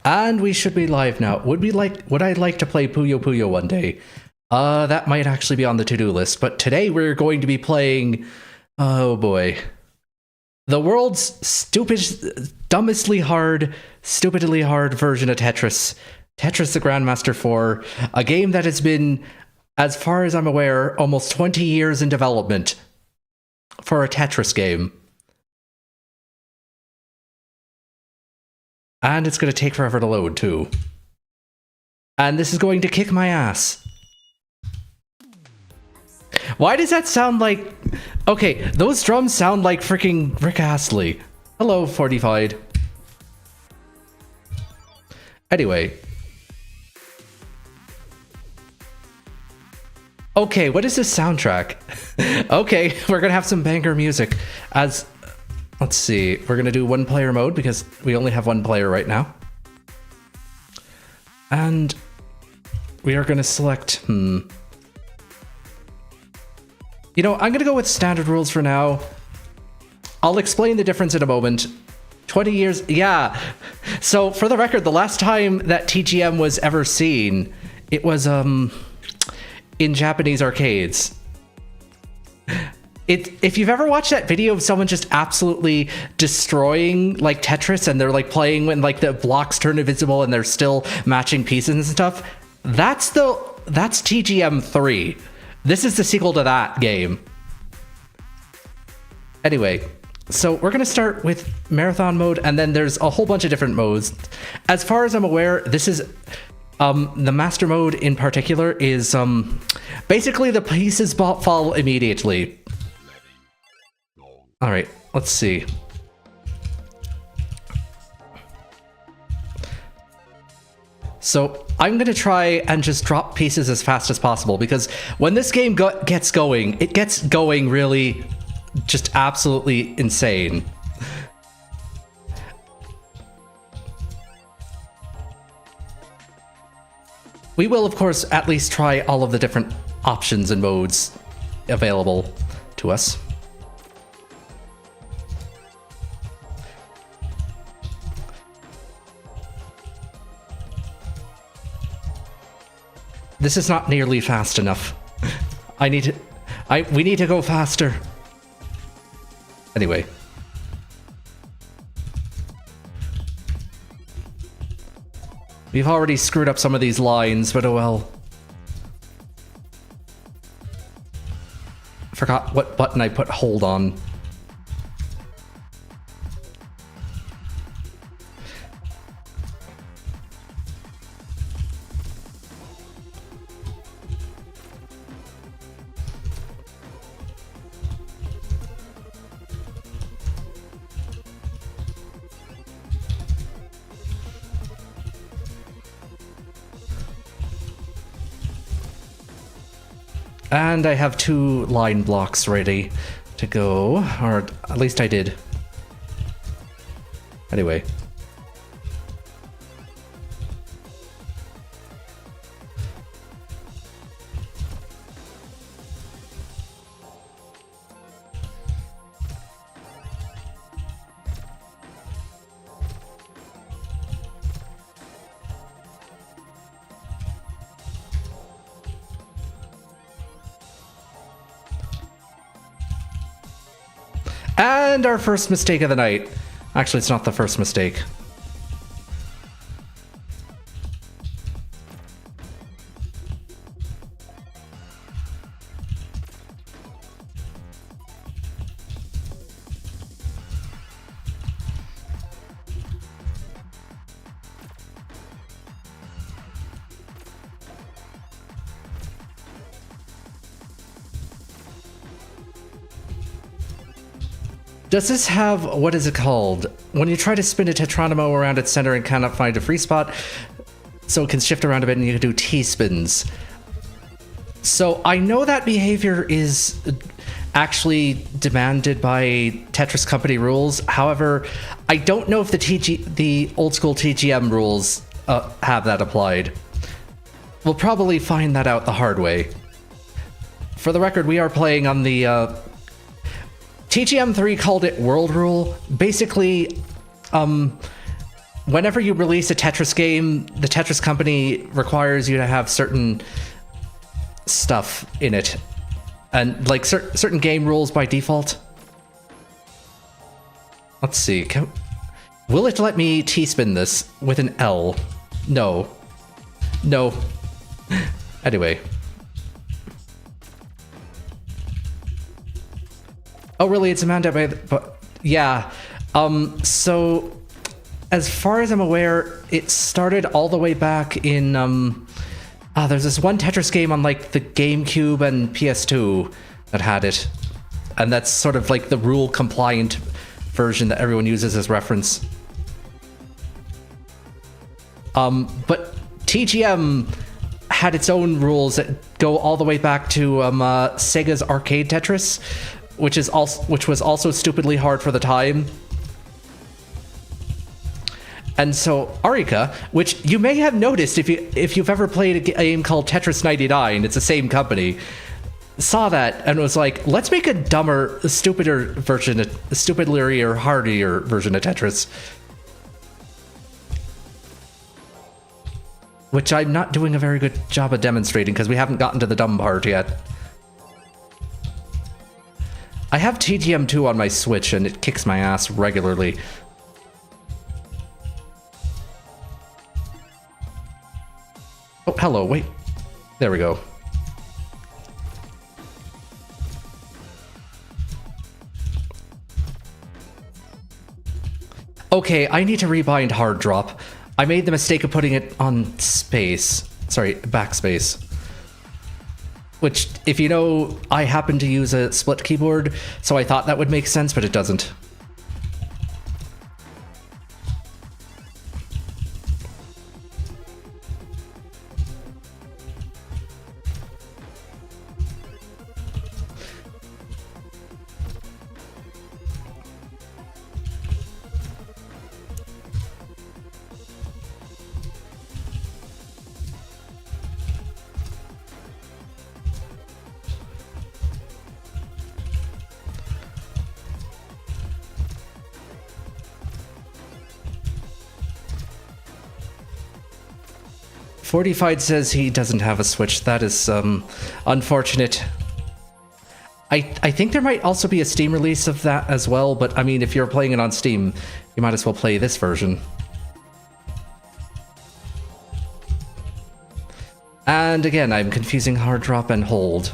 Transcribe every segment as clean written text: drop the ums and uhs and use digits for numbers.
And we should be live now. Would I like to play Puyo Puyo one day? That might actually be on the to-do list, but today we're going to be playing, oh boy, the world's stupidly hard version of Tetris. Tetris the Grandmaster 4, a game that has been, as far as I'm aware, almost 20 years in development for a Tetris game. And it's going to take forever to load, too. And this is going to kick my ass. Why does that sound like... Okay, those drums sound like freaking Rick Astley. Hello, Fortified. Anyway. Okay, what is this soundtrack? Okay, we're going to have some banger music. Let's see, we're going to do one player mode because we only have one player right now. And we are going to select, You know, I'm going to go with standard rules for now. I'll explain the difference in a moment. 20 years, yeah. So for the record, the last time that TGM was ever seen, it was in Japanese arcades. If you've ever watched that video of someone just absolutely destroying like Tetris and they're like playing when like the blocks turn invisible and they're still matching pieces and stuff, that's TGM 3. This is the sequel to that game. Anyway, so we're gonna start with marathon mode, and then there's a whole bunch of different modes. As far as I'm aware, this is the master mode in particular is basically the pieces fall immediately. All right, let's see. So I'm going to try and just drop pieces as fast as possible, because when this game gets going, it gets going really just absolutely insane. We will, of course, at least try all of the different options and modes available to us. This is not nearly fast enough. We need to go faster. Anyway. We've already screwed up some of these lines, but oh well. Forgot what button I put hold on. And I have 2 line blocks ready to go, or at least I did. Anyway. And our first mistake of the night. Actually, it's not the first mistake. Does this have, what is it called? When you try to spin a Tetronimo around its center and cannot find a free spot, so it can shift around a bit and you can do T-spins. So I know that behavior is actually demanded by Tetris Company rules. However, I don't know if the old school TGM rules have that applied. We'll probably find that out the hard way. For the record, we are playing on the TGM 3 called it World Rule. Basically, whenever you release a Tetris game, the Tetris Company requires you to have certain stuff in it. And, like, certain game rules by default. Let's see. Will it let me T-spin this with an L? No. No. Anyway. Oh, really? It's a mandate by... Yeah. So, as far as I'm aware, it started all the way back in... there's this one Tetris game on, like, the GameCube and PS2 that had it. And that's sort of like the rule-compliant version that everyone uses as reference. But TGM had its own rules that go all the way back to Sega's Arcade Tetris, which was also stupidly hard for the time. And so Arika, which you may have noticed if you've ever played a game called Tetris 99, it's the same company, saw that and was like, let's make a dumber, stupider version, a stupidly or hardier version of Tetris. Which I'm not doing a very good job of demonstrating because we haven't gotten to the dumb part yet. I have TGM 2 on my Switch and it kicks my ass regularly. Oh, hello, wait. There we go. Okay, I need to rebind hard drop. I made the mistake of putting it on space. Sorry, backspace. Which, if you know, I happen to use a split keyboard, so I thought that would make sense, but it doesn't. Fortified says he doesn't have a Switch. That is unfortunate. I think there might also be a Steam release of that as well, but I mean, if you're playing it on Steam, you might as well play this version. And again, I'm confusing hard drop and hold.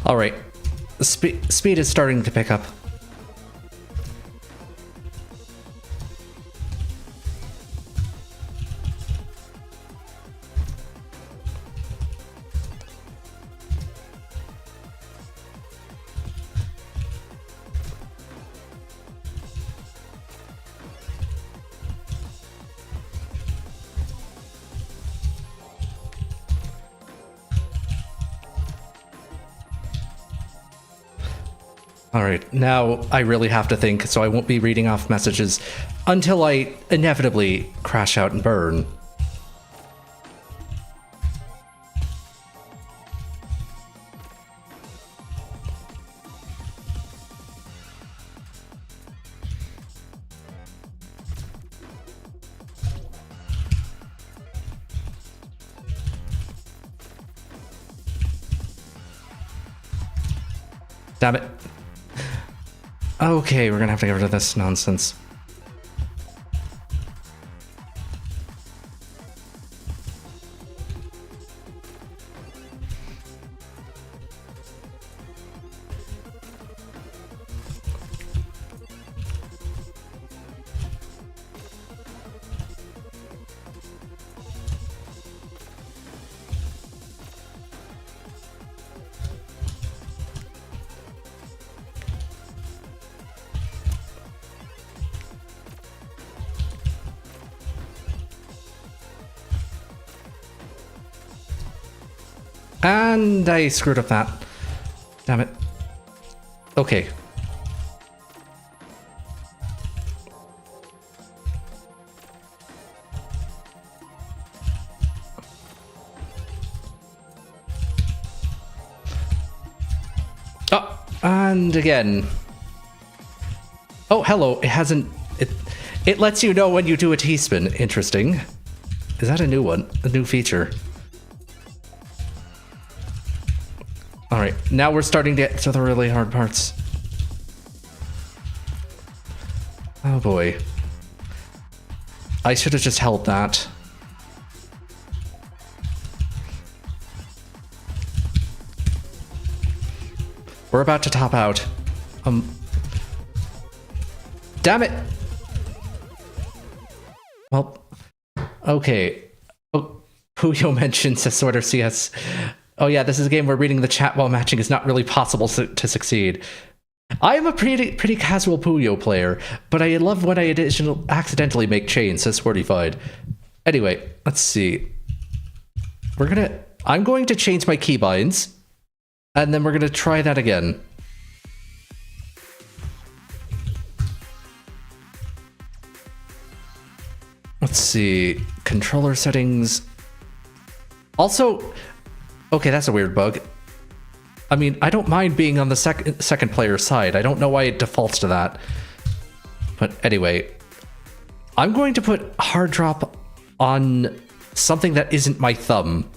All right, speed is starting to pick up. All right, now I really have to think, so I won't be reading off messages until I inevitably crash out and burn. Damn it. Okay, we're gonna have to get rid of this nonsense. And I screwed up that. Damn it. Okay. Oh, and again. Oh, hello. It hasn't... It lets you know when you do a T-spin. Interesting. Is that a new one? A new feature? Alright, now we're starting to get to the really hard parts. Oh boy. I should have just held that. We're about to top out. Damn it! Well, okay. Oh, Puyo mentions a sort of CS. Oh yeah, this is a game where reading the chat while matching is not really possible to succeed. I am a pretty casual Puyo player, but I love when I accidentally make chains, says Fortified. Anyway, let's see. I'm going to change my keybinds, and then we're gonna try that again. Let's see. Controller settings. Also, okay, that's a weird bug. I mean, I don't mind being on the second player side. I don't know why it defaults to that. But anyway, I'm going to put hard drop on something that isn't my thumb.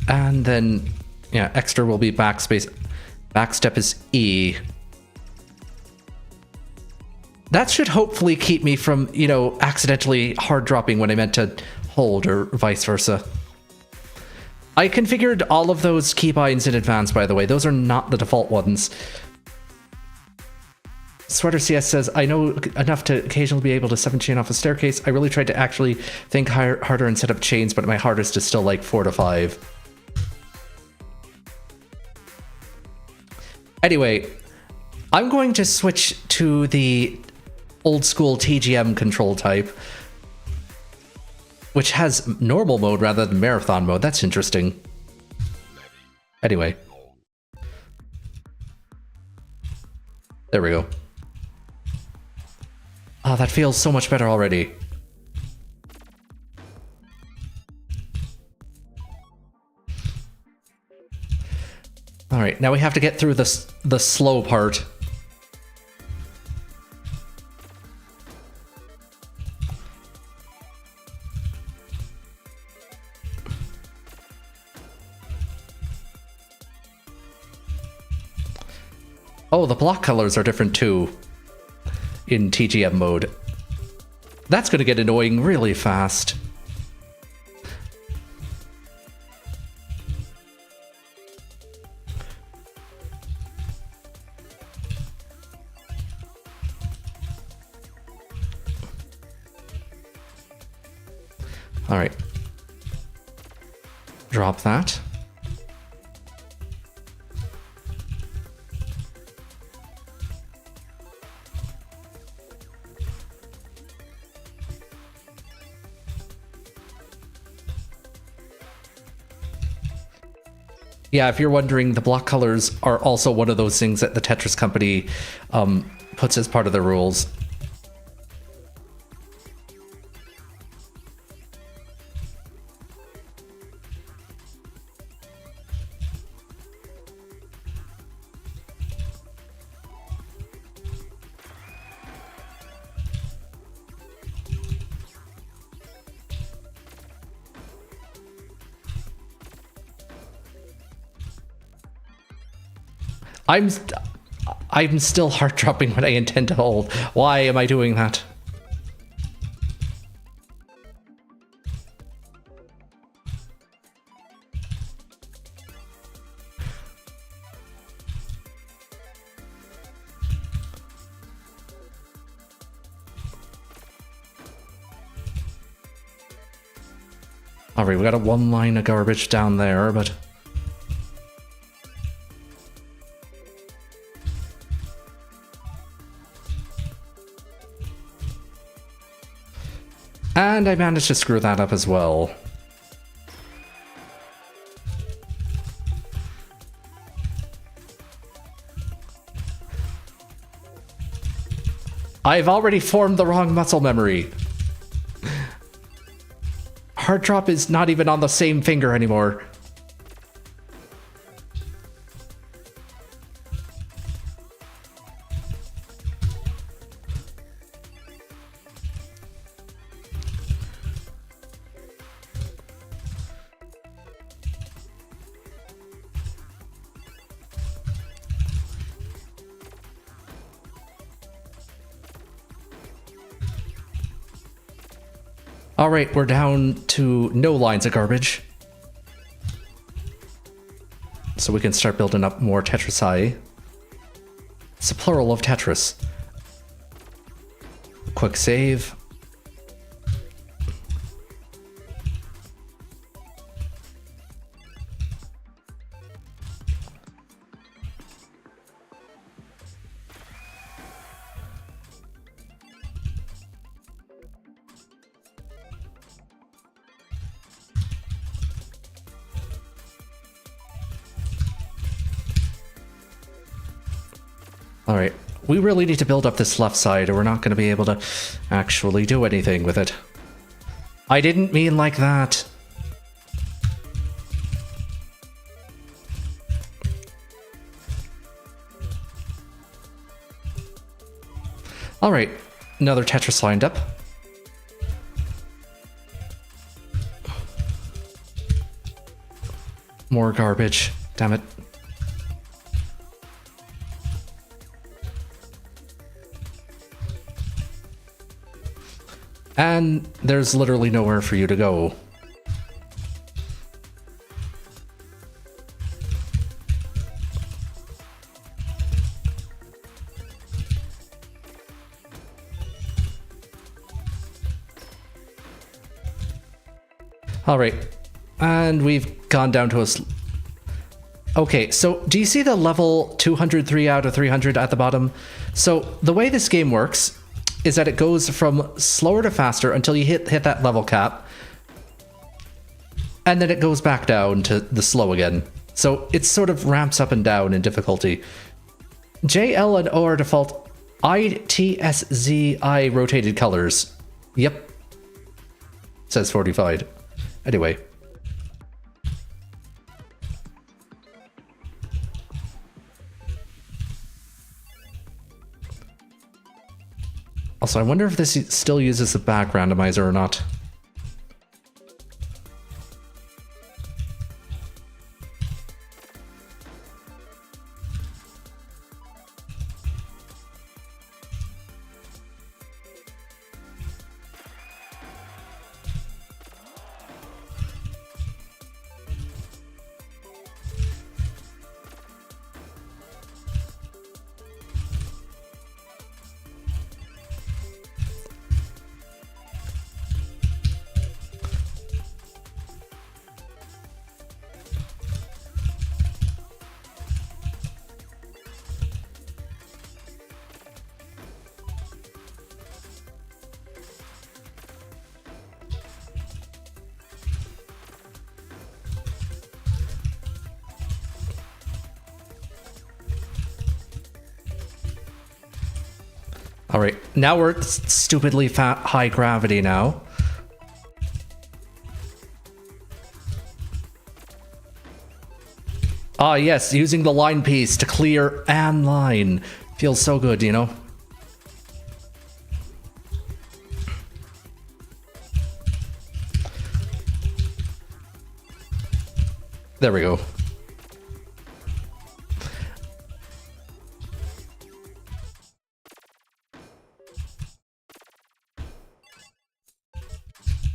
And then, yeah, extra will be backspace. Backstep is E. That should hopefully keep me from, you know, accidentally hard dropping when I meant to hold or vice versa. I configured all of those keybinds in advance, by the way. Those are not the default ones. Sweater CS says, I know enough to occasionally be able to 7-chain off a staircase. I really tried to actually think harder and set up chains, but my hardest is still like 4 to 5. Anyway, I'm going to switch to the old school TGM control type, which has normal mode rather than marathon mode. That's interesting. Anyway. There we go. Oh, that feels so much better already. Alright, now we have to get through the slow part. Oh, the block colors are different too in TGM mode. That's going to get annoying really fast. All right. Drop that. Yeah, if you're wondering, the block colors are also one of those things that the Tetris company puts as part of the rules. I'm still heart dropping when I intend to hold. Why am I doing that? Alright, we got a one line of garbage down there, but... And I managed to screw that up as well. I've already formed the wrong muscle memory. Heart drop is not even on the same finger anymore. Alright, we're down to no lines of garbage. So we can start building up more Tetris. It's a plural of Tetris. Quick save. Alright, we really need to build up this left side or we're not going to be able to actually do anything with it. I didn't mean like that. Alright, another Tetris lined up. More garbage, damn it. And there's literally nowhere for you to go. All right, and we've gone down to a... Okay, so do you see the level 203 out of 300 at the bottom? So the way this game works is that it goes from slower to faster until you hit that level cap. And then it goes back down to the slow again. So it sort of ramps up and down in difficulty. J, L, and O are default. I, T, S, Z, I rotated colors. Yep. Says 45. Anyway. Also, I wonder if this still uses the back randomizer or not. All right, now we're stupidly high gravity now. Ah, yes, using the line piece to clear an line. Feels so good, you know? There we go.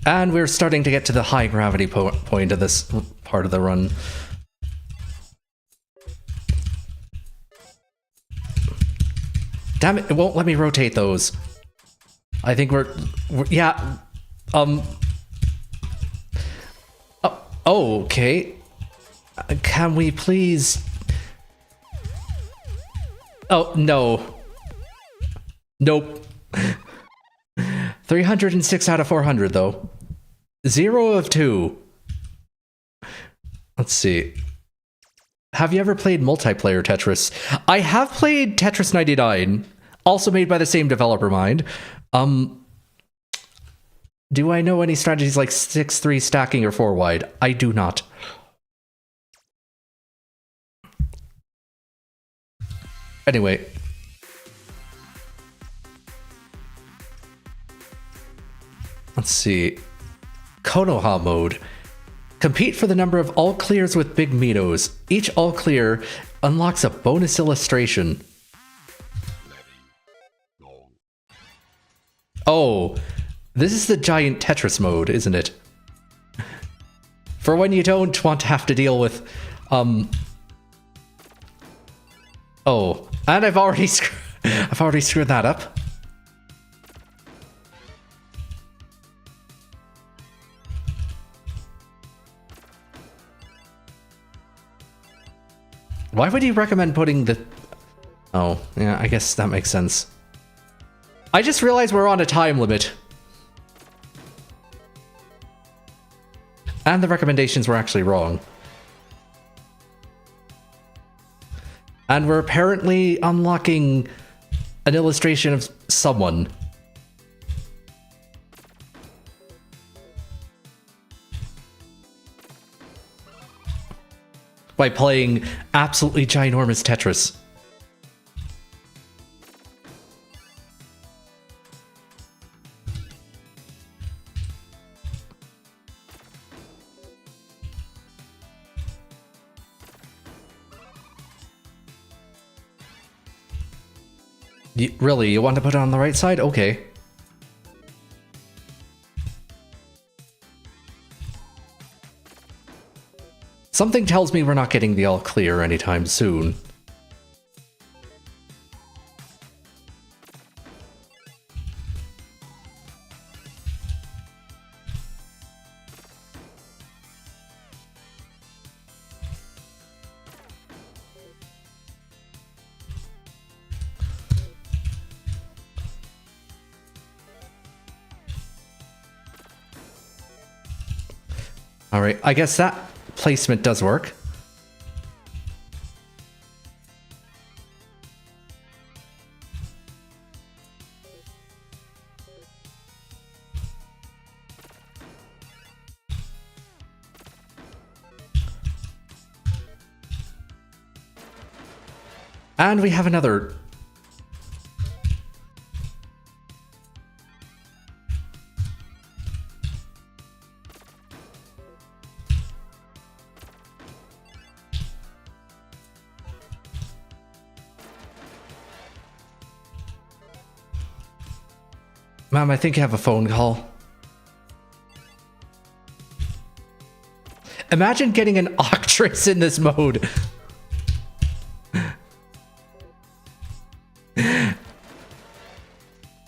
And we're starting to get to the high gravity point of this part of the run. Damn it, it won't let me rotate those. I think we're yeah. Oh, okay. Can we please... Oh, no. Nope. 306 out of 400, though. 0 of 2. Let's see. Have you ever played multiplayer Tetris? I have played Tetris 99, also made by the same developer, mind. Do I know any strategies like 6-3 stacking or 4 wide? I do not. Anyway. Let's see. Konoha mode. Compete for the number of all clears with big Mitos. Each all clear unlocks a bonus illustration. Oh, this is the giant Tetris mode, isn't it? For when you don't want to have to deal with, Oh, and I've already screwed that up. Why would you recommend putting the... Oh, yeah, I guess that makes sense. I just realized we're on a time limit. And the recommendations were actually wrong. And we're apparently unlocking an illustration of someone. By playing absolutely ginormous Tetris. Really, you want to put it on the right side? Okay. Something tells me we're not getting the all clear anytime soon. All right, I guess that placement does work. And we have another. Ma'am, I think you have a phone call. Imagine getting an Octress in this mode.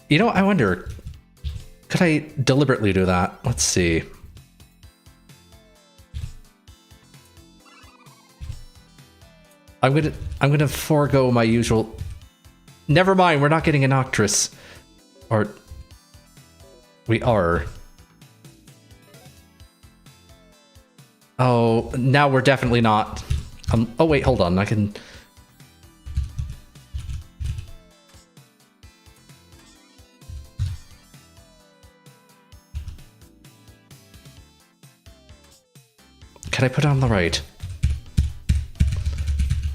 You know, I wonder, could I deliberately do that? Let's see. I'm gonna forego my usual. Never mind, we're not getting an Octress. Or we are. Oh, now we're definitely not. Oh wait, hold on. I can. Can I put it on the right?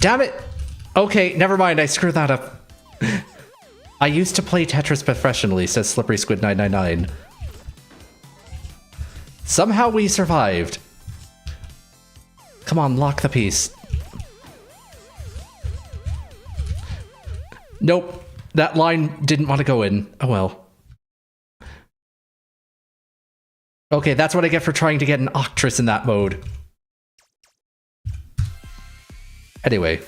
Damn it! Okay, never mind. I screwed that up. I used to play Tetris professionally, says Slippery Squid 999. Somehow we survived. Come on, lock the piece. Nope, that line didn't want to go in. Oh well. Okay, that's what I get for trying to get an Octress in that mode. Anyway.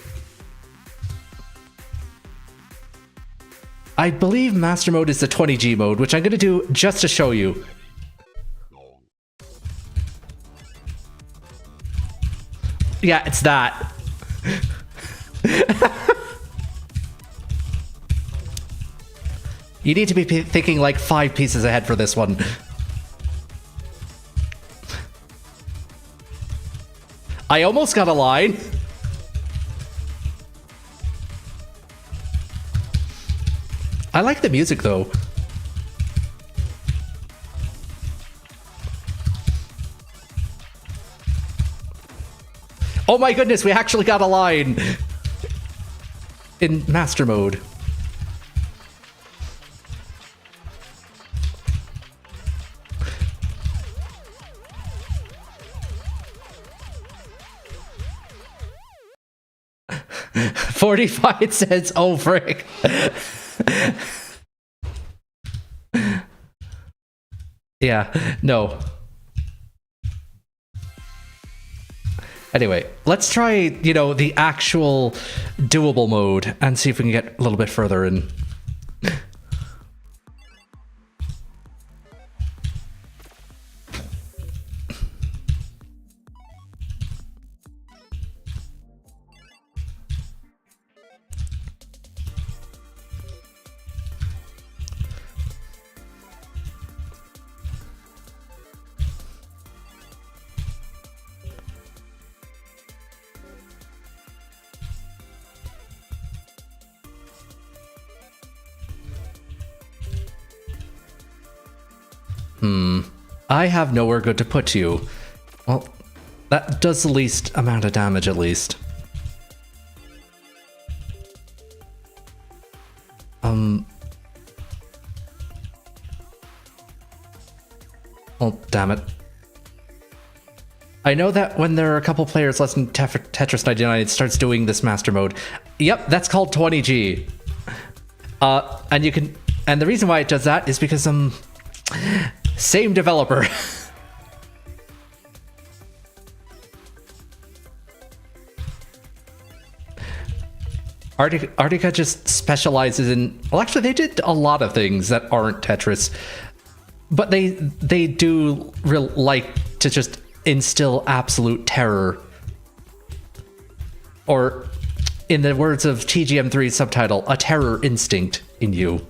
I believe Master Mode is the 20G mode, which I'm going to do just to show you. Yeah, it's that. You need to be thinking like 5 pieces ahead for this one. I almost got a line. I like the music though. Oh my goodness, we actually got a line in Master Mode. $45 cents. Oh, frick. Yeah, no. Anyway, let's try, you know, the actual doable mode and see if we can get a little bit further in. I have nowhere good to put you. Well, that does the least amount of damage at least. Oh, damn it. I know that when there are a couple players less than Tetris 99, it starts doing this master mode. Yep, that's called 20G. And you can, and the reason why it does that is because same developer. Artica just specializes in, well, actually they did a lot of things that aren't Tetris, but they do like to just instill absolute terror, or in the words of TGM3's subtitle, a terror instinct in you.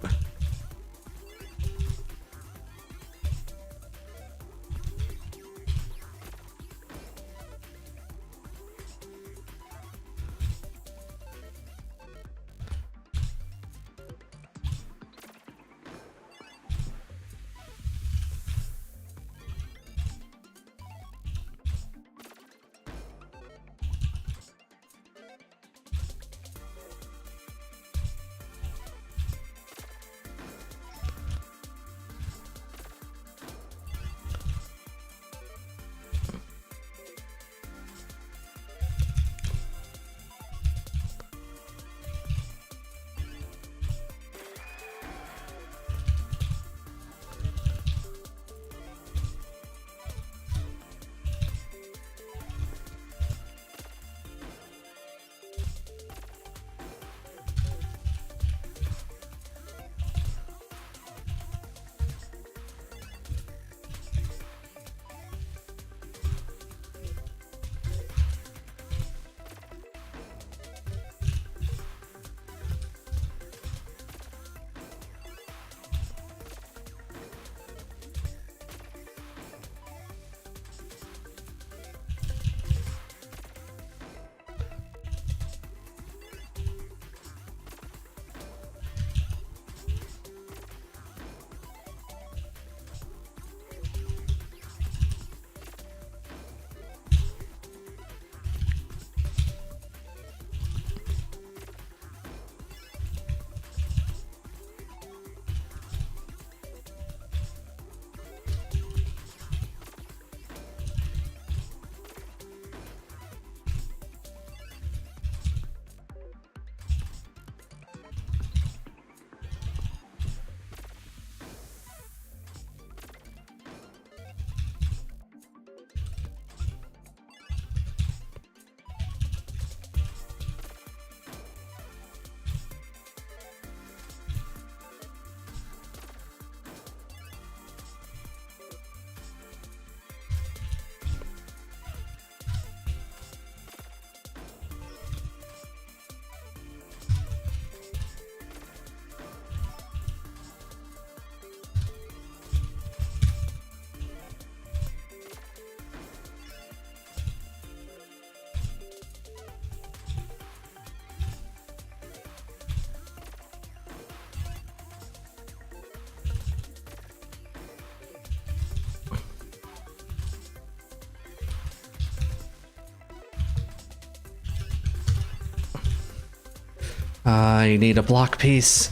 I need a block piece.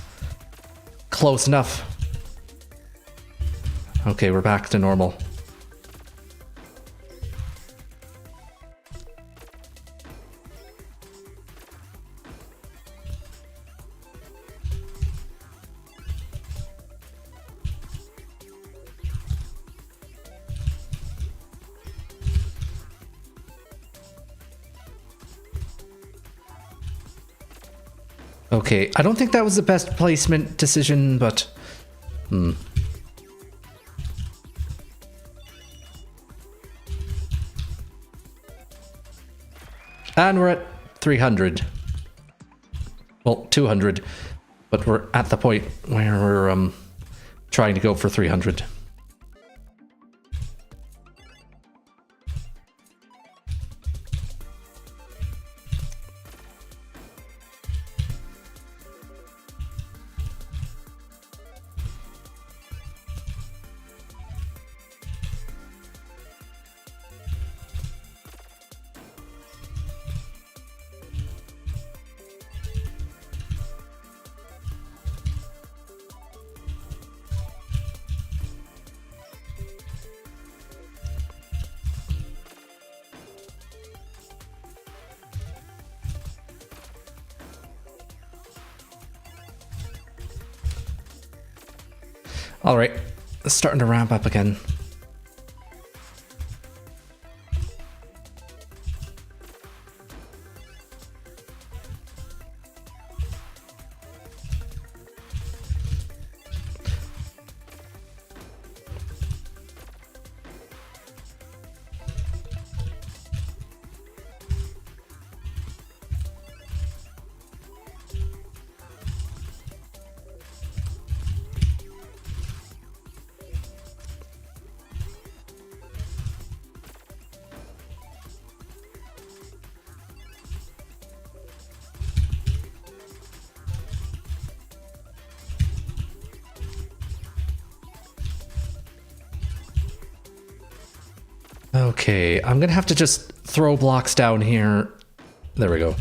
Close enough. Okay, we're back to normal. Okay, I don't think that was the best placement decision, but... And we're at 300. Well, 200. But we're at the point where we're trying to go for 300. All right, it's starting to ramp up again. Okay, I'm gonna have to just throw blocks down here. There we go.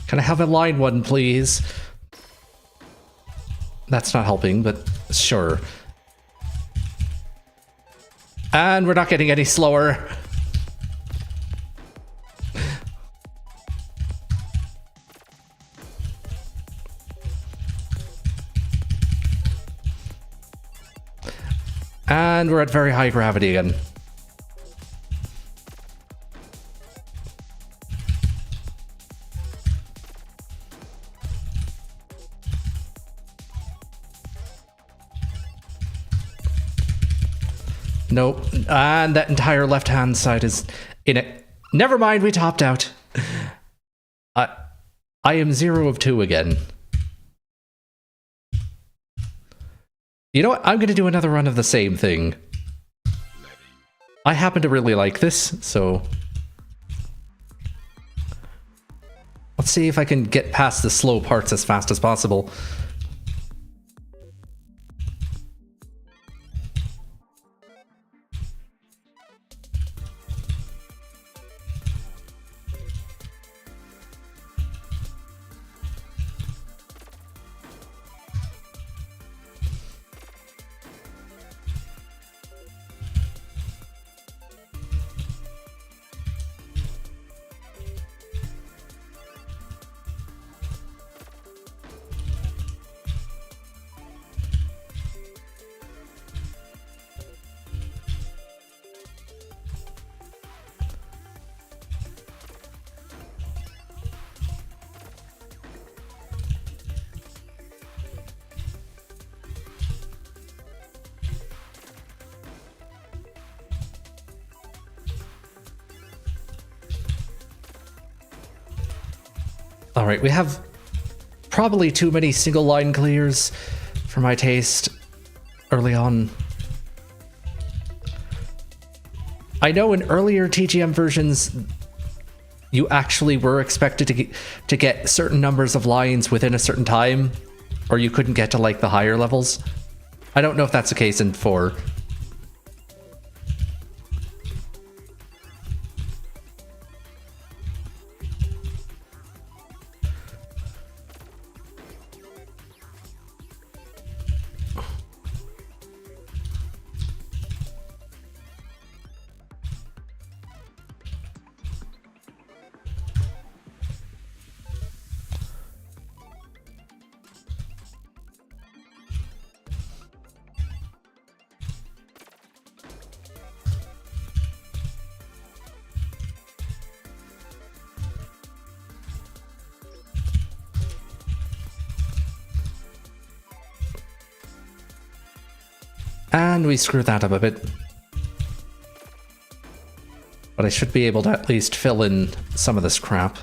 Can I have a line one, please? That's not helping, but sure. And we're not getting any slower. And we're at very high gravity again. Nope. And that entire left-hand side is in it. Never mind, we topped out. I am 0 of 2 again. You know what? I'm going to do another run of the same thing. I happen to really like this, so... Let's see if I can get past the slow parts as fast as possible. Alright, we have probably too many single line clears for my taste early on. I know in earlier TGM versions, you actually were expected to get certain numbers of lines within a certain time, or you couldn't get to like the higher levels. I don't know if that's the case in 4. And we screwed that up a bit. But I should be able to at least fill in some of this crap.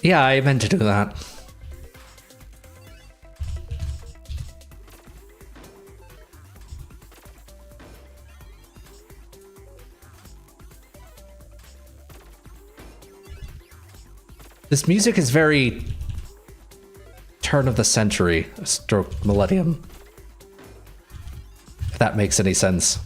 Yeah, I meant to do that. This music is very turn of the century, stroke millennium. If that makes any sense.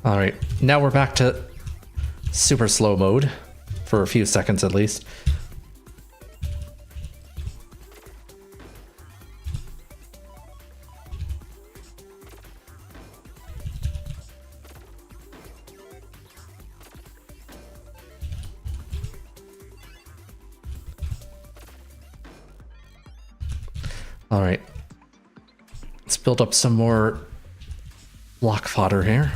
Alright, now we're back to super slow mode, for a few seconds at least. Alright, let's build up some more block fodder here.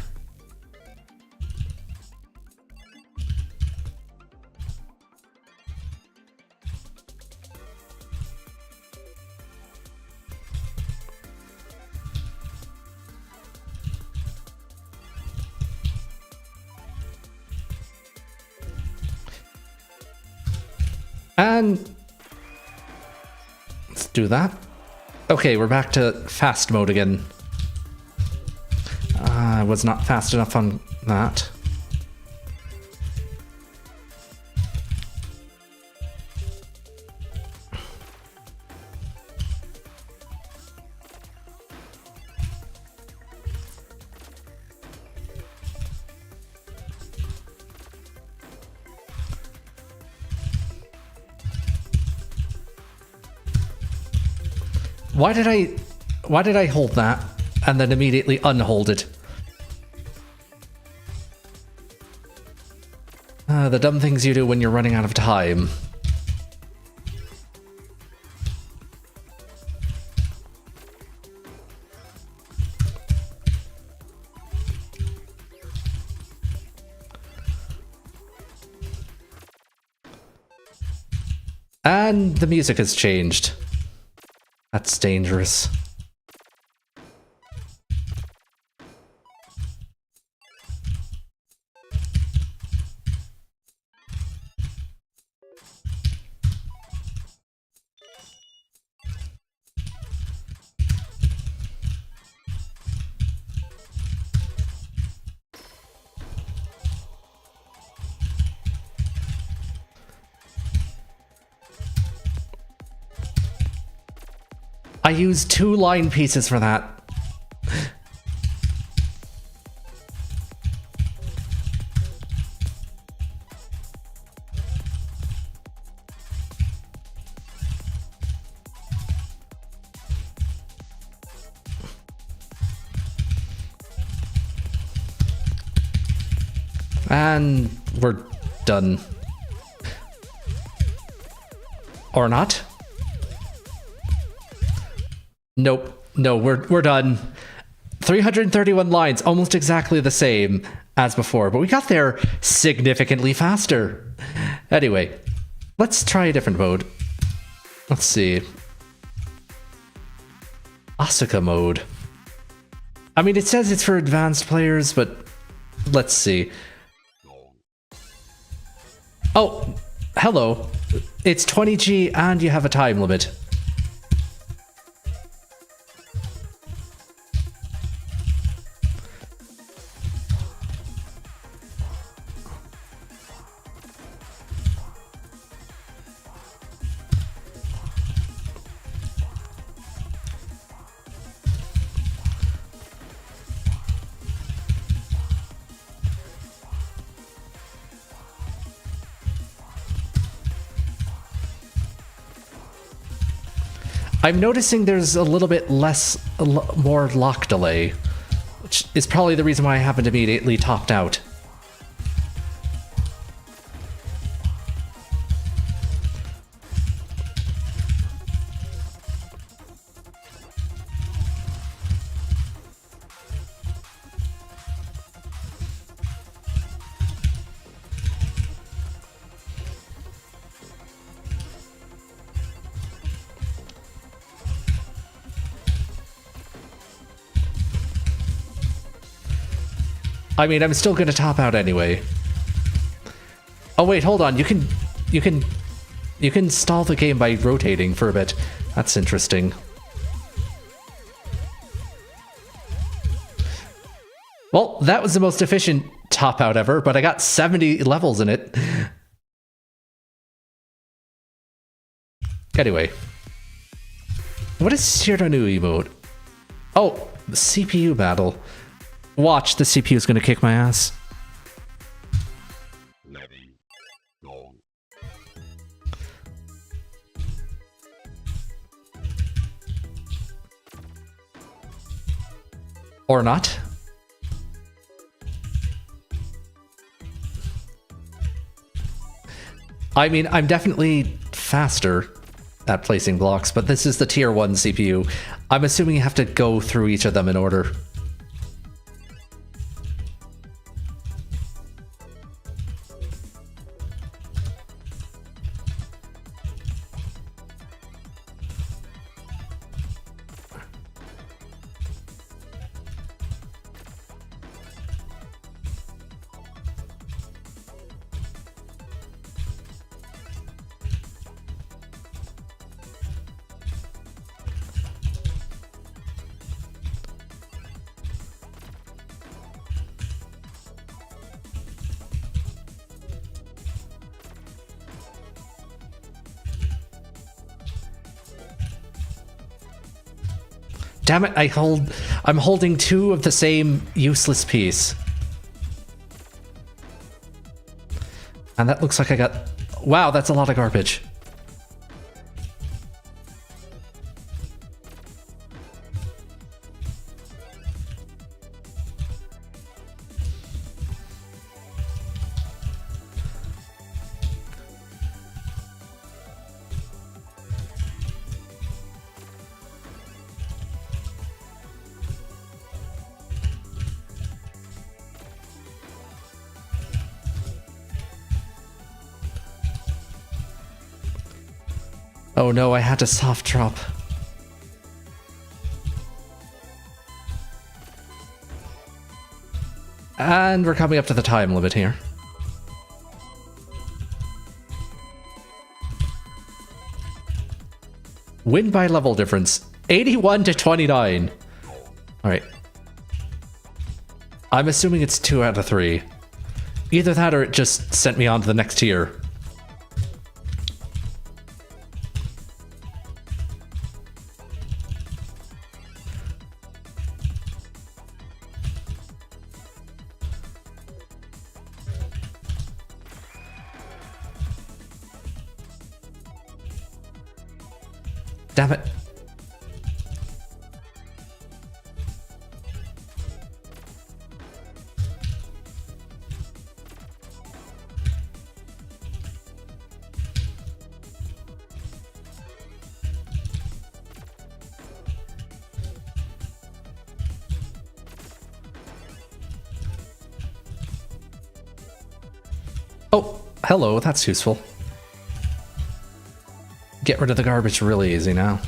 And let's do that. Okay, we're back to fast mode again. I was not fast enough on that. Why did I Why did I hold that and then immediately unhold it? The dumb things you do when you're running out of time. And the music has changed. That's dangerous. I used 2 line pieces for that. And we're done. Or not? Nope. No, we're done. 331 lines, almost exactly the same as before, but we got there significantly faster. Anyway, let's try a different mode. Let's see. Asuka mode. I mean, it says it's for advanced players, but let's see. Oh, hello. It's 20G and you have a time limit. I'm noticing there's a little bit more lock delay, which is probably the reason why I haven't immediately topped out. I mean, I'm still gonna top out anyway. Oh wait, hold on. You can stall the game by rotating for a bit. That's interesting. Well, that was the most efficient top out ever, but I got 70 levels in it. Anyway. What is Shiranui mode? Oh, CPU battle. Watch, the CPU is going to kick my ass. Or not. I mean, I'm definitely faster at placing blocks, but this is the tier 1 CPU. I'm assuming you have to go through each of them in order. Damn it, I'm holding 2 of the same useless piece. And that looks like I got... Wow, that's a lot of garbage. Oh no, I had to soft drop. And we're coming up to the time limit here. Win by level difference. 81 to 29. Alright. I'm assuming it's 2 out of 3. Either that or it just sent me on to the next tier. Damn it. Oh, hello, that's useful. Get rid of the garbage really easy now.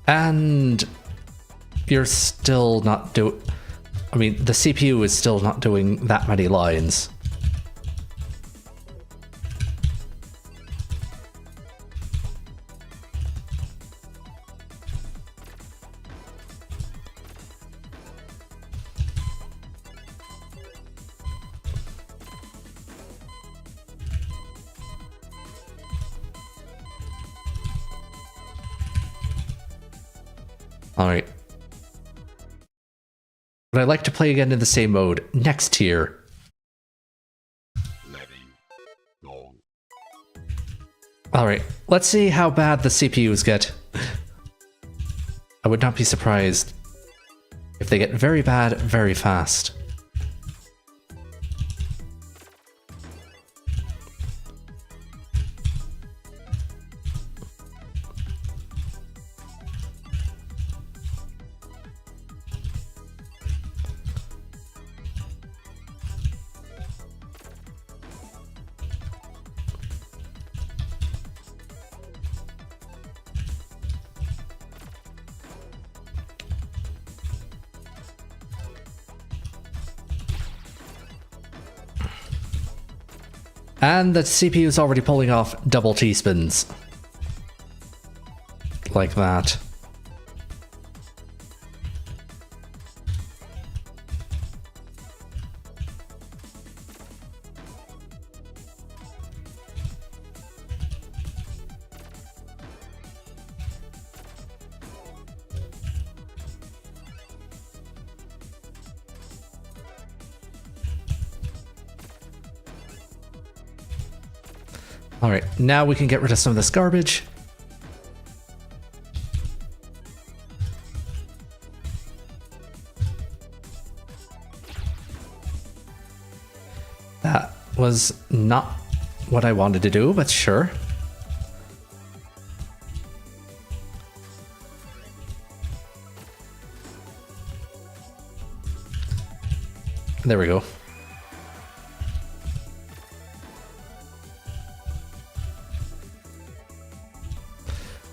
And you're still not doing... I mean, the CPU is still not doing that many lines. Alright. But I'd like to play again in the same mode. Next tier. Alright, let's see how bad the CPUs get. I would not be surprised if they get very bad very fast. And the CPU is already pulling off double T-spins. Like that. Alright, now we can get rid of some of this garbage. That was not what I wanted to do, but sure. There we go.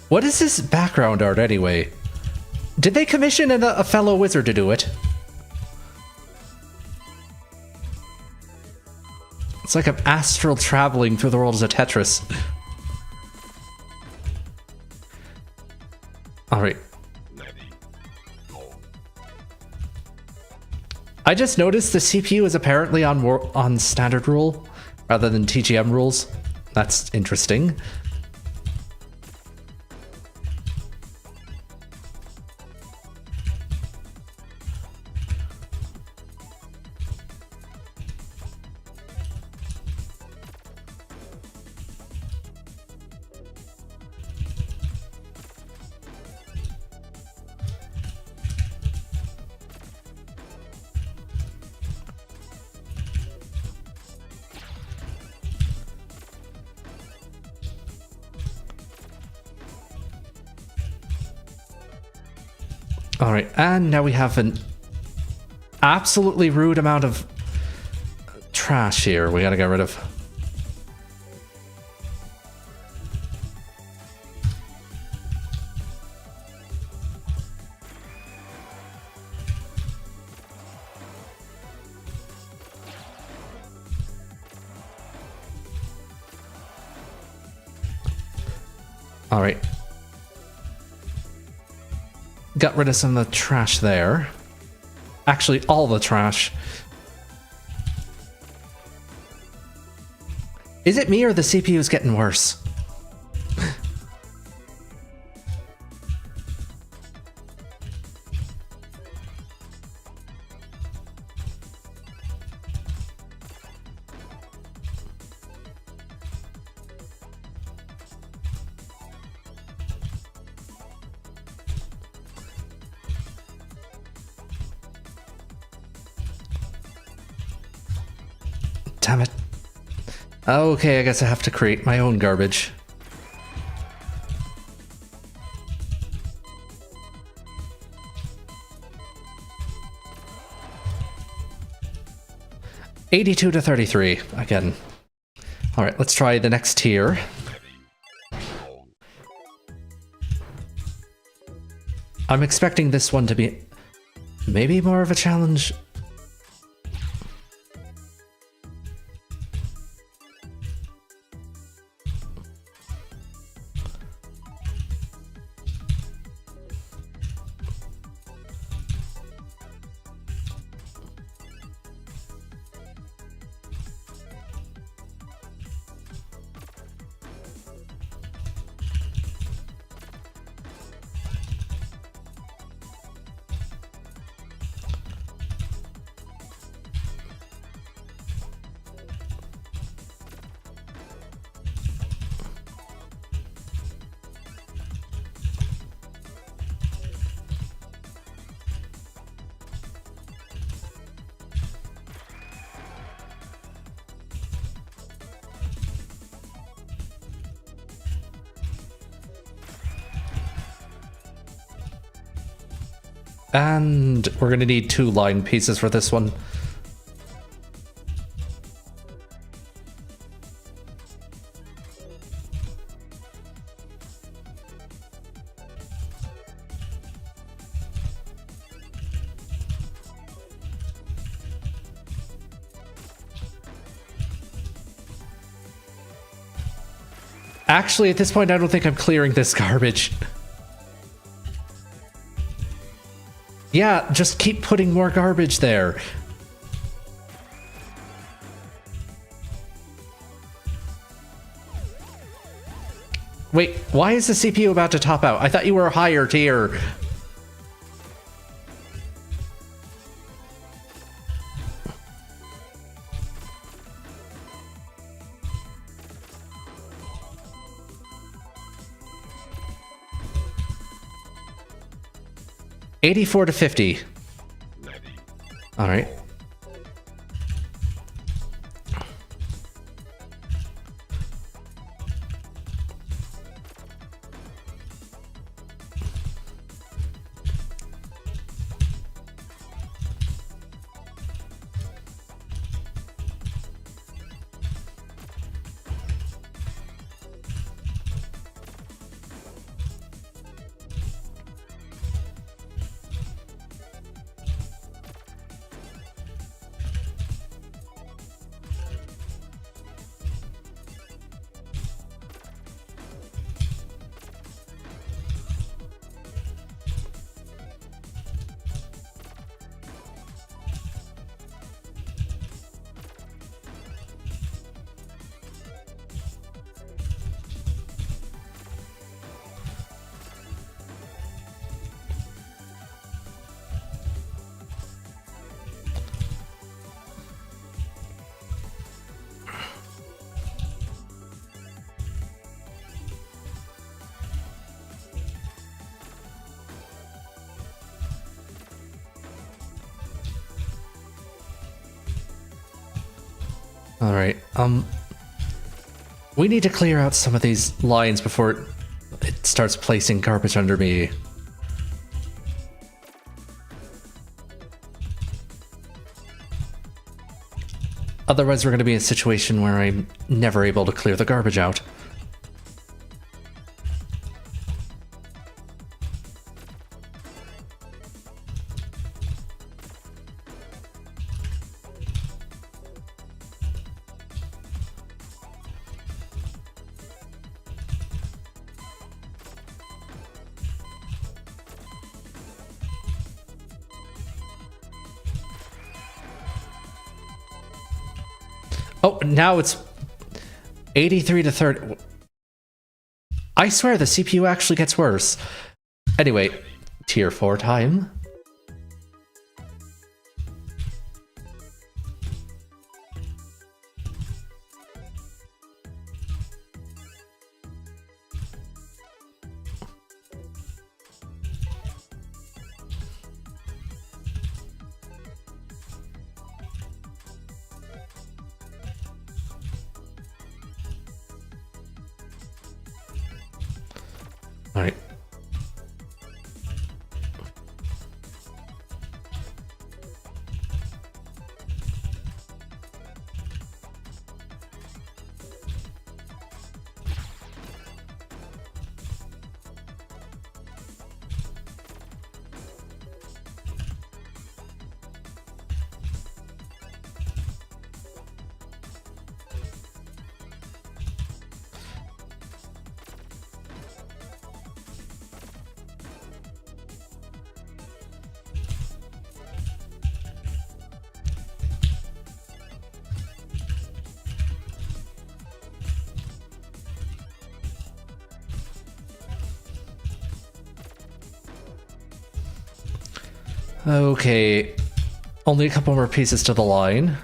What is this background art anyway? Did they commission a fellow wizard to do it? It's like I'm astral traveling through the worlds of Tetris. Alright. I just noticed the CPU is apparently on standard rule rather than TGM rules. That's interesting. All right, and now we have an absolutely rude amount of trash here we gotta get rid of. All right. Got rid of some of the trash there. Actually, all the trash. Is it me or the CPU is getting worse? Damn it. Okay, I guess I have to create my own garbage. $82 to $33 again. All right, let's try the next tier. I'm expecting this one to be maybe more of a challenge. And we're gonna need 2 line pieces for this one. Actually, at this point, I don't think I'm clearing this garbage. Yeah, just keep putting more garbage there. Wait, why is the CPU about to top out? I thought you were a higher tier. $84 to $50. All right. All right. We need to clear out some of these lines before it starts placing garbage under me. Otherwise, we're going to be in a situation where I'm never able to clear the garbage out. Oh, now it's 83 to 30. I swear the CPU actually gets worse. Anyway, tier 4 time. All right. Okay, only a couple more pieces to the line.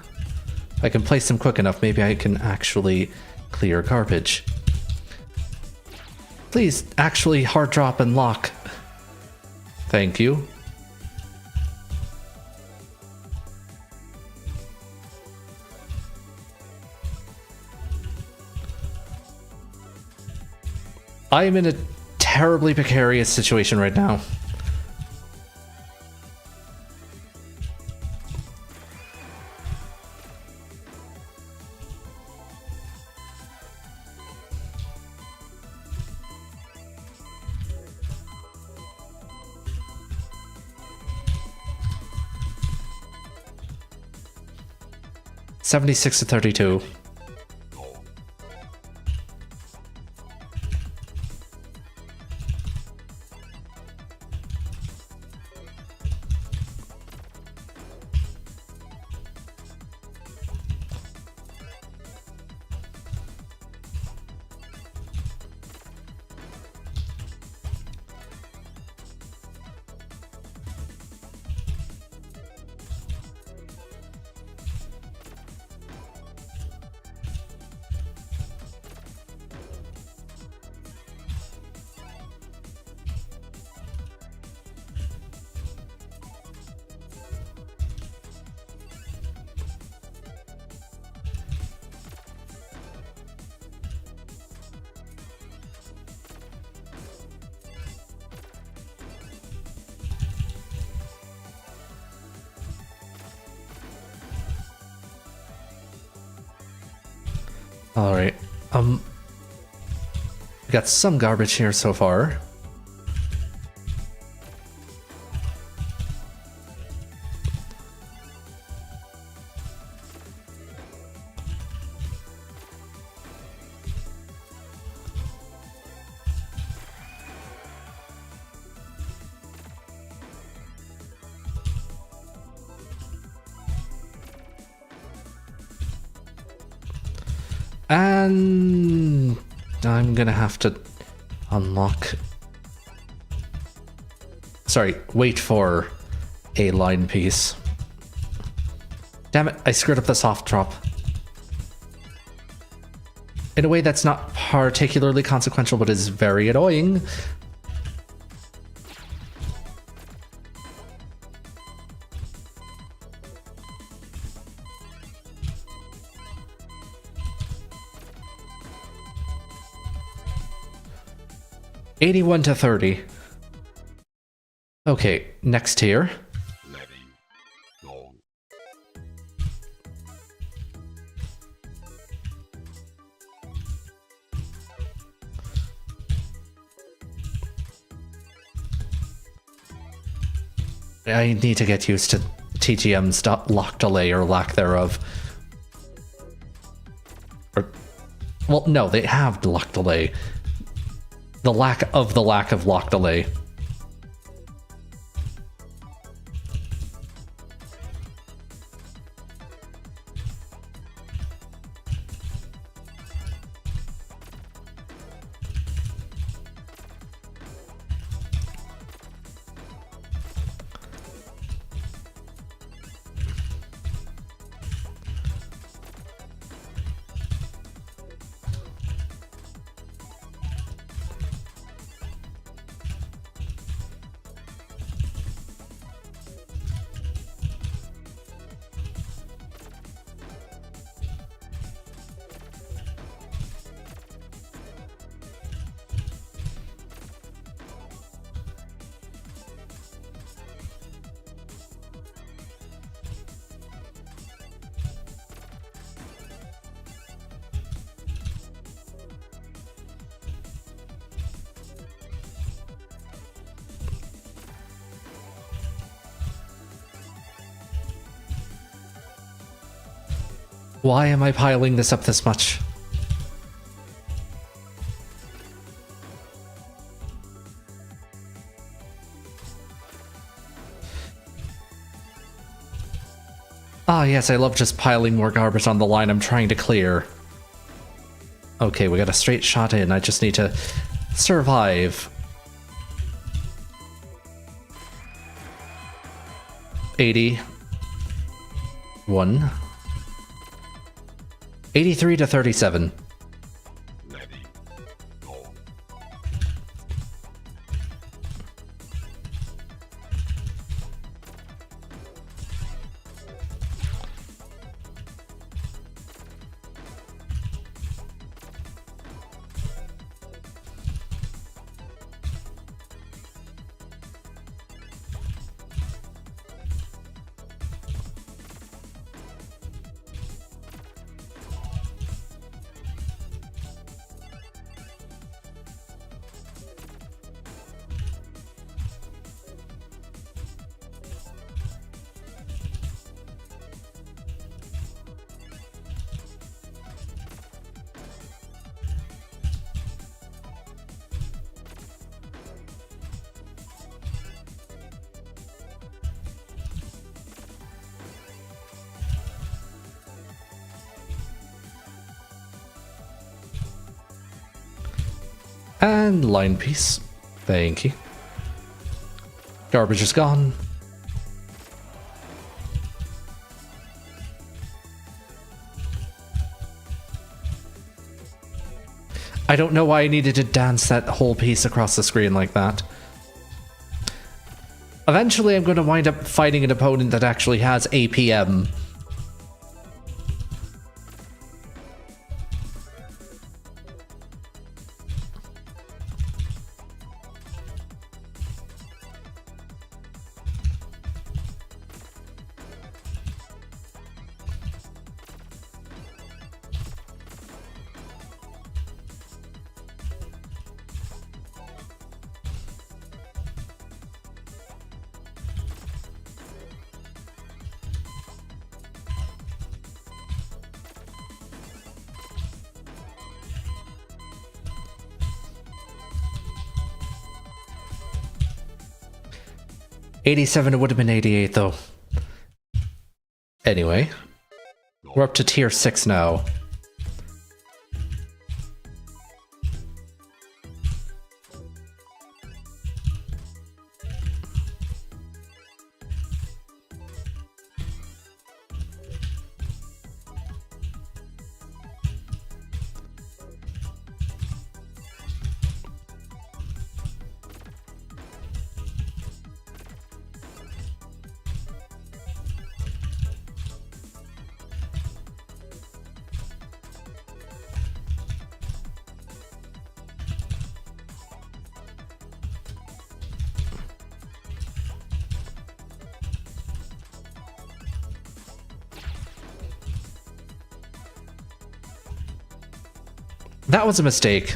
If I can place them quick enough, maybe I can actually clear garbage. Please, actually hard drop and lock. Thank you. I am in a terribly precarious situation right now. $76 to 32. All right. We got some garbage here so far. And I'm gonna have to unlock. Sorry, wait for a line piece. Damn it, I screwed up the soft drop. In a way that's not particularly consequential, but is very annoying. $81 to 30. Okay, next tier. I need to get used to TGM's lock delay or lack thereof. Or, well, no, they have lock delay. The lack of lock delay. Why am I piling this up this much? Ah, yes, I love just piling more garbage on the line I'm trying to clear. Okay, we got a straight shot in. I just need to survive. 81. 83 to 37. And line piece. Thank you. Garbage is gone. I don't know why I needed to dance that whole piece across the screen like that. Eventually I'm going to wind up fighting an opponent that actually has APM. $87, it would have been $88 though. Anyway, we're up to tier 6 now. That was a mistake.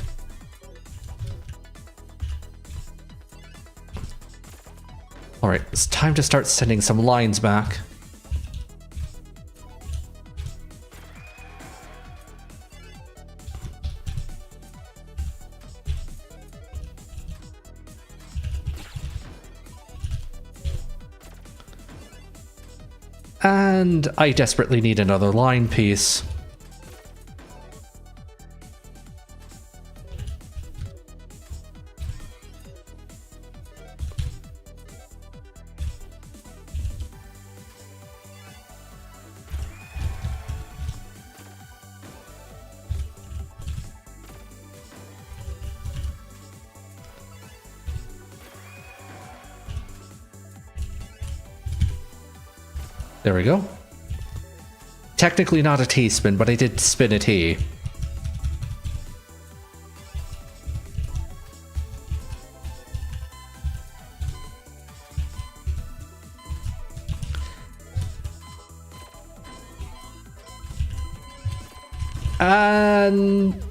Alright, it's time to start sending some lines back. And I desperately need another line piece. There we go. Technically not a T-spin, but I did spin a T. And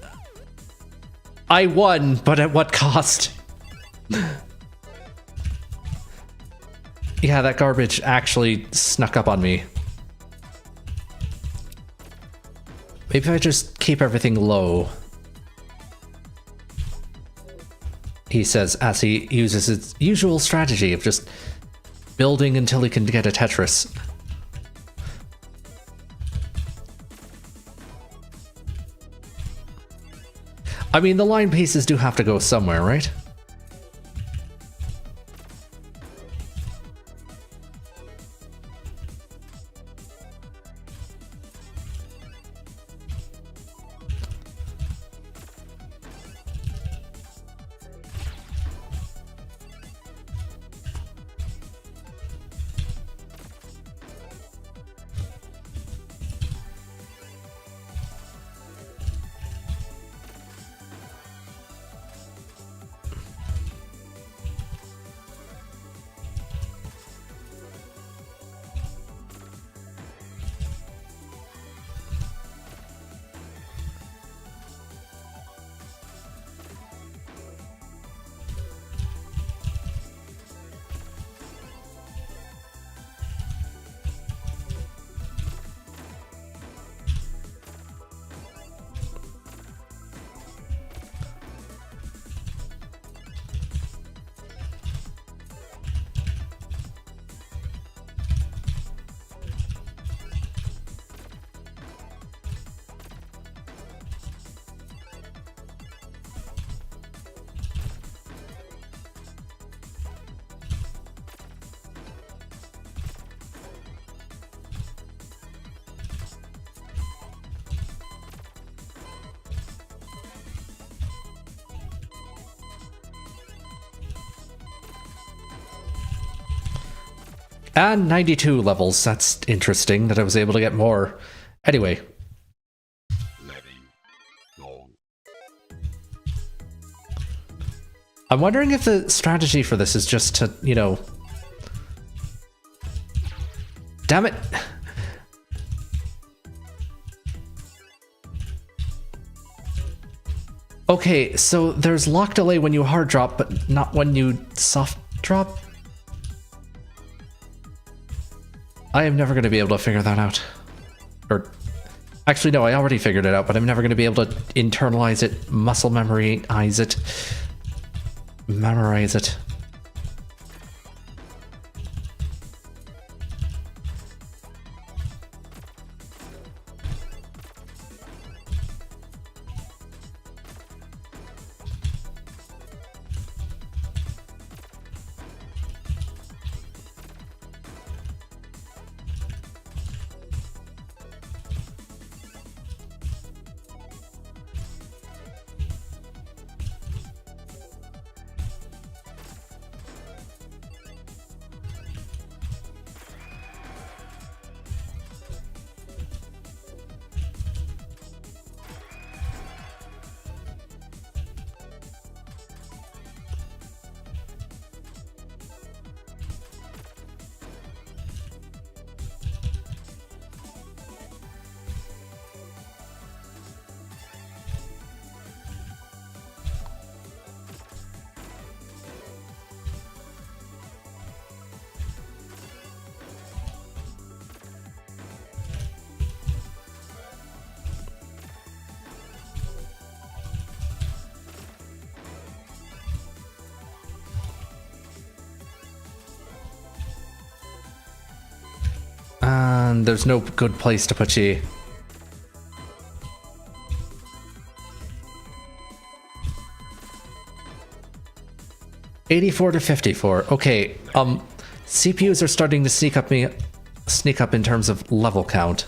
I won, but at what cost? Yeah, that garbage actually snuck up on me. Maybe if I just keep everything low. He says as he uses his usual strategy of just building until he can get a Tetris. I mean, the line pieces do have to go somewhere, right? And 92 levels. That's interesting that I was able to get more. Anyway. I'm wondering if the strategy for this is just to, you know... Damn it! Okay, so there's lock delay when you hard drop, but not when you soft drop? I am never going to be able to figure that out. Or, actually no, I already figured it out, but I'm never going to be able to internalize it, muscle memorize it, memorize it. And there's no good place to put you. $84 to $54. Okay, CPUs are starting to sneak up in terms of level count.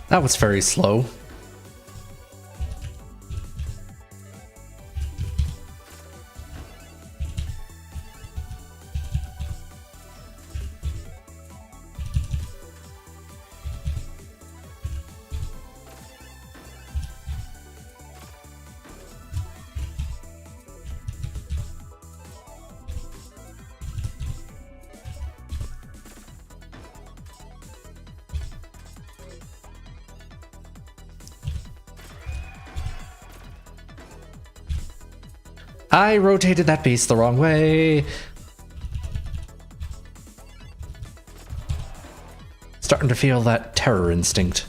That was very slow. I rotated that piece the wrong way. Starting to feel that terror instinct.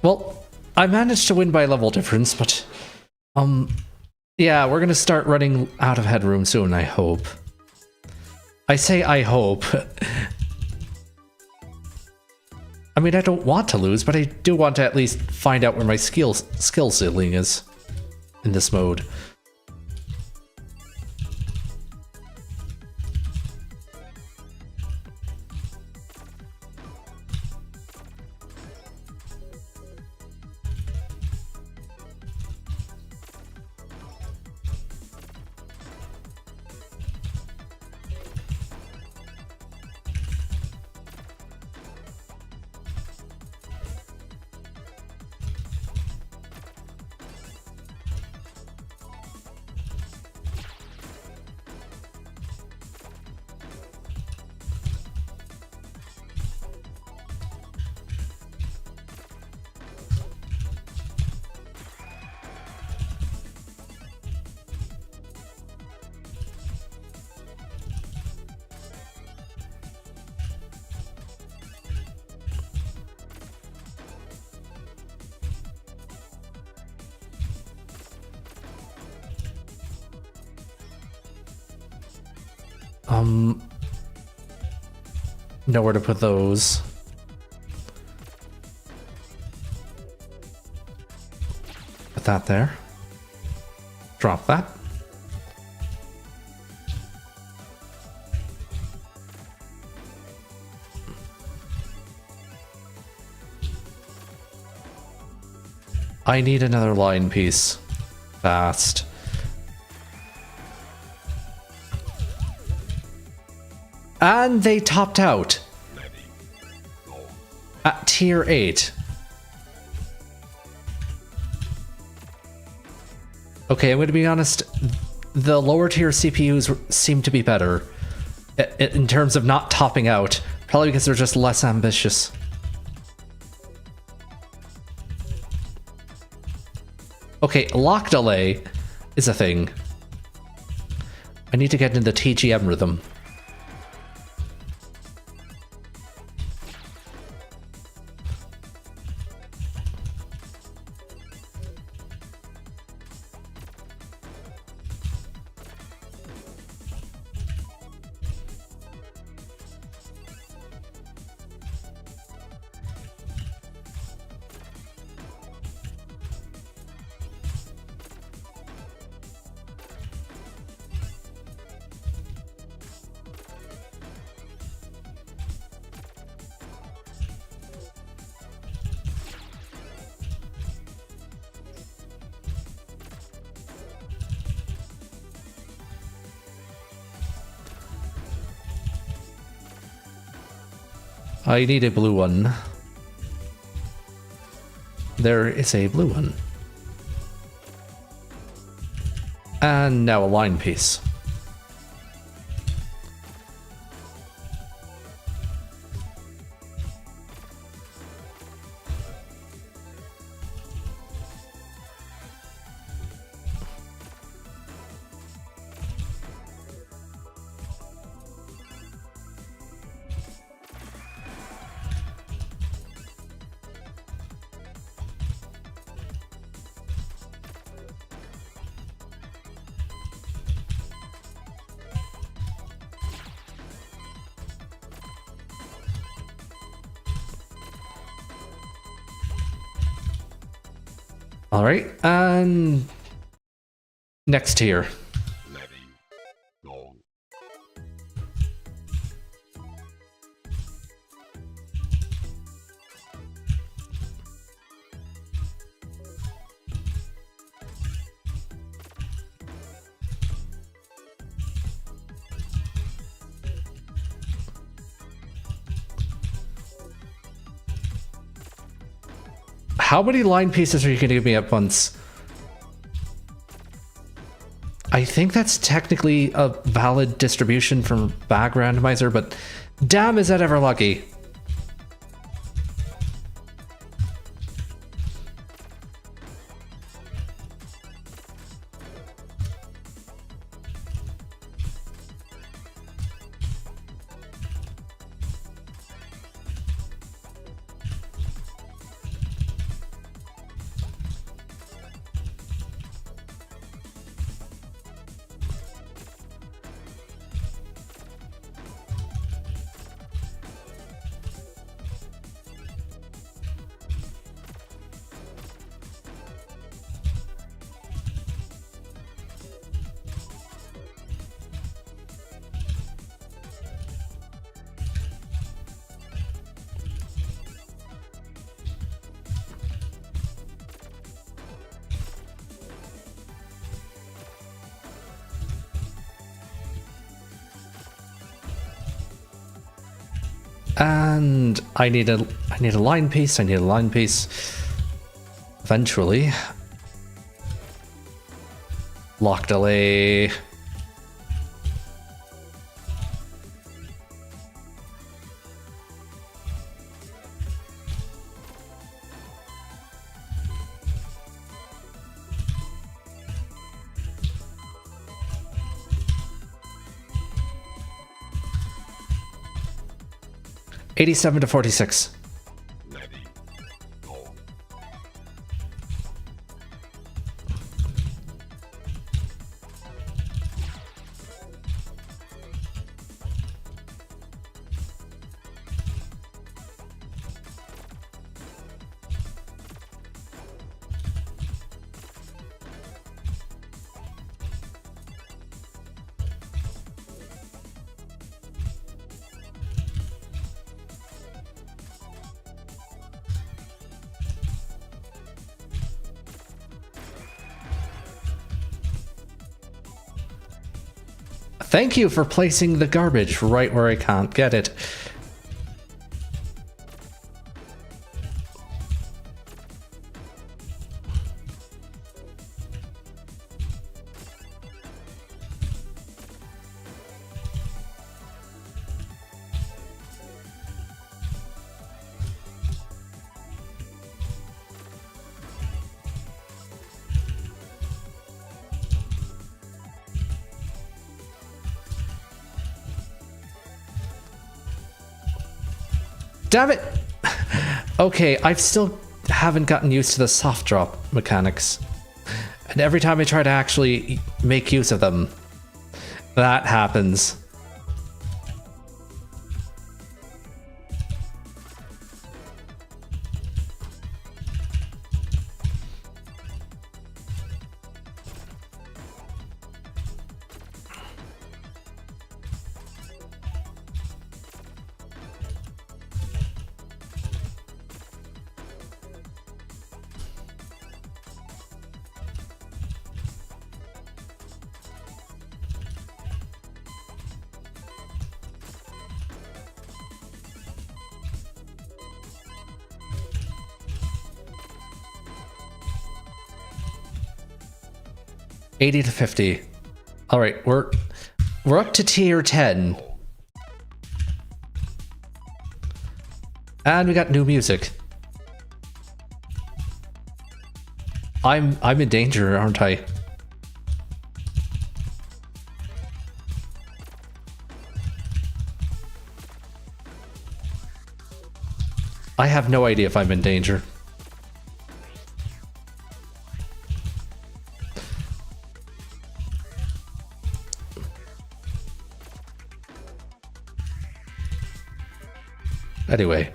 Well, I managed to win by a level difference, but yeah, we're gonna start running out of headroom soon, I hope. I say I hope. I mean, I don't want to lose, but I do want to at least find out where my skill ceiling is in this mode. Nowhere to put those. Put that there. Drop that. I need another line piece. Fast. And they topped out at tier 8. Okay, I'm going to be honest. The lower tier CPUs seem to be better in terms of not topping out. Probably because they're just less ambitious. Okay, lock delay is a thing. I need to get into the TGM rhythm. I need a blue one. There is a blue one. And now a line piece. All right, and next here. How many line pieces are you going to give me at once? I think that's technically a valid distribution from bag randomizer, but damn, is that ever lucky. And I need a line piece. I need a line piece. Eventually. Lock delay. $87 to $46. Thank you for placing the garbage right where I can't get it. Damn it! Okay, I still haven't gotten used to the soft drop mechanics. And every time I try to actually make use of them, that happens. 80 to 50. All right, we're up to tier 10. And we got new music. I'm in danger, aren't I? I have no idea if I'm in danger. Anyway.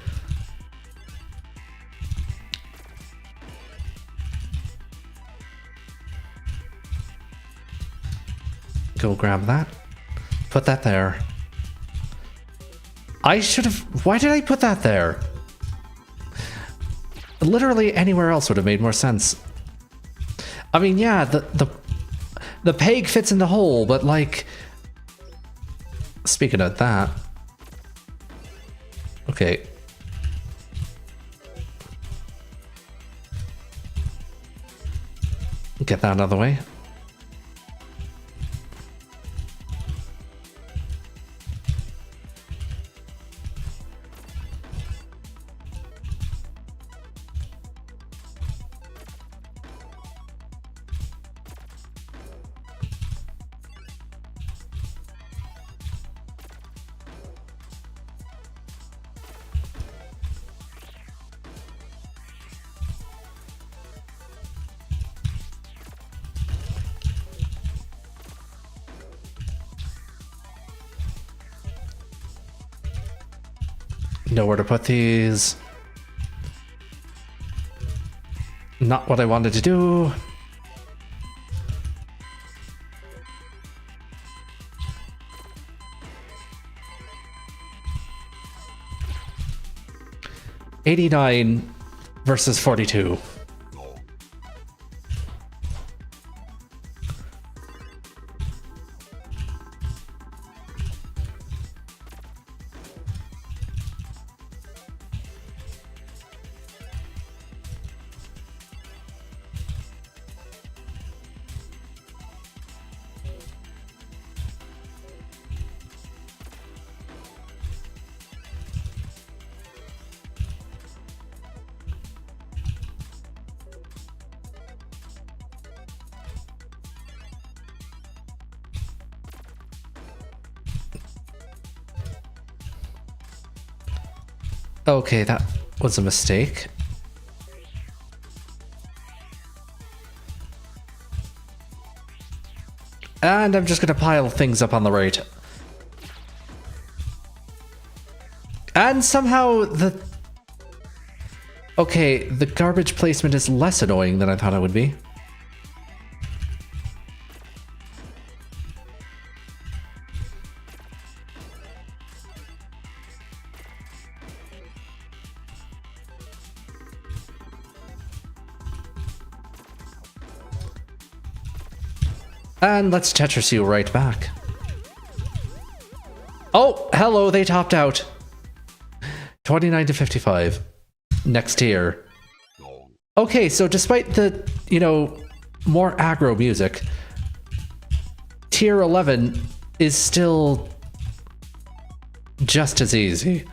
Go grab that. Put that there. I should have... Why did I put that there? Literally anywhere else would have made more sense. I mean, yeah, the peg fits in the hole, but like... Speaking of that... Okay. Get that out of the way. Know where to put these. Not what I wanted to do. $89 versus 42. Okay, that was a mistake. And I'm just gonna pile things up on the right. And somehow the... Okay, the garbage placement is less annoying than I thought it would be. And let's Tetris you right back. Oh, hello, they topped out. 29 to 55. Next tier. Okay, so despite the, you know, more aggro music, tier 11 is still just as easy.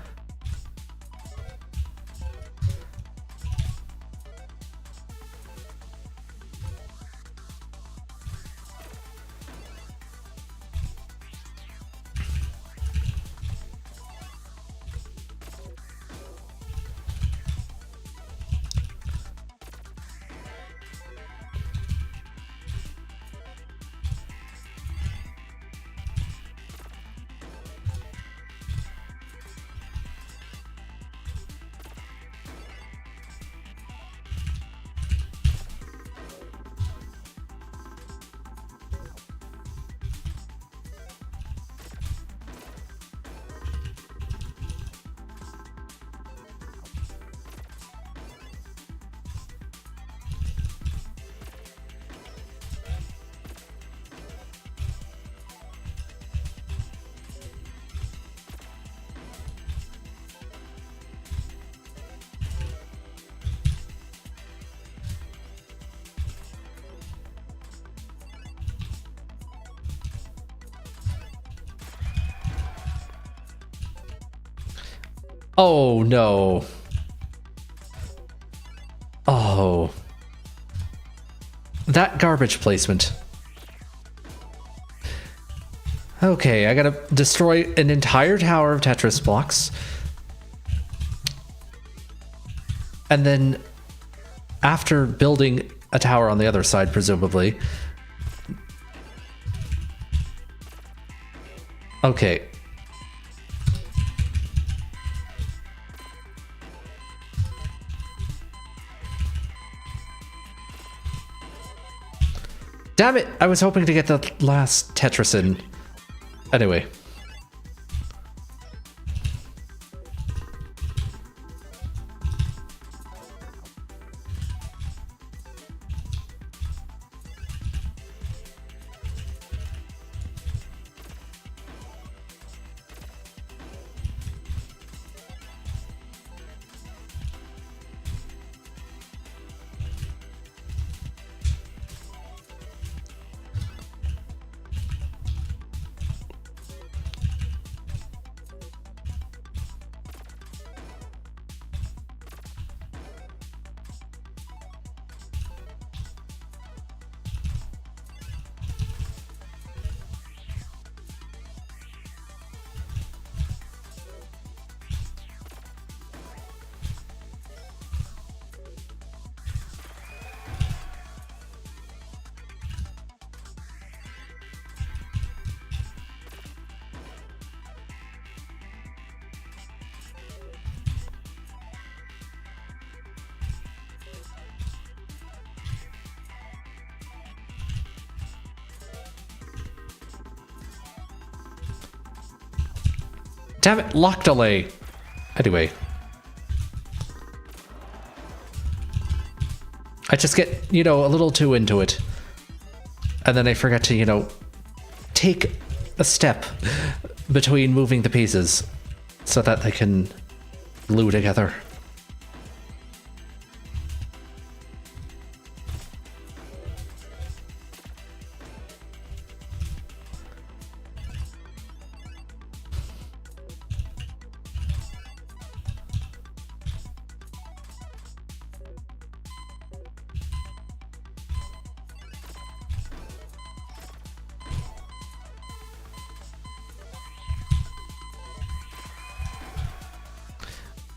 Oh, no. Oh. That garbage placement. Okay, I gotta destroy an entire tower of Tetris blocks. And then, after building a tower on the other side, presumably. Okay. Damn it! I was hoping to get the last Tetris in. Anyway. Damn it, lock delay. Anyway. I just get, you know, a little too into it. And then I forget to, you know, take a step between moving the pieces so that they can glue together.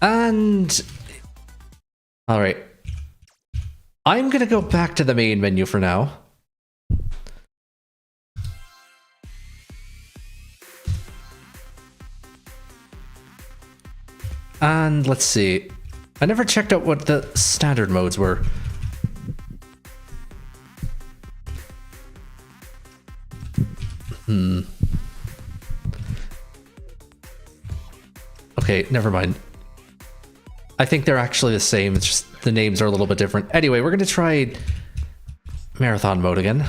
And all right, I'm gonna go back to the main menu for now. And let's see. I never checked out what the standard modes were. Okay, never mind. I think they're actually the same, it's just the names are a little bit different. Anyway, we're gonna try marathon mode again.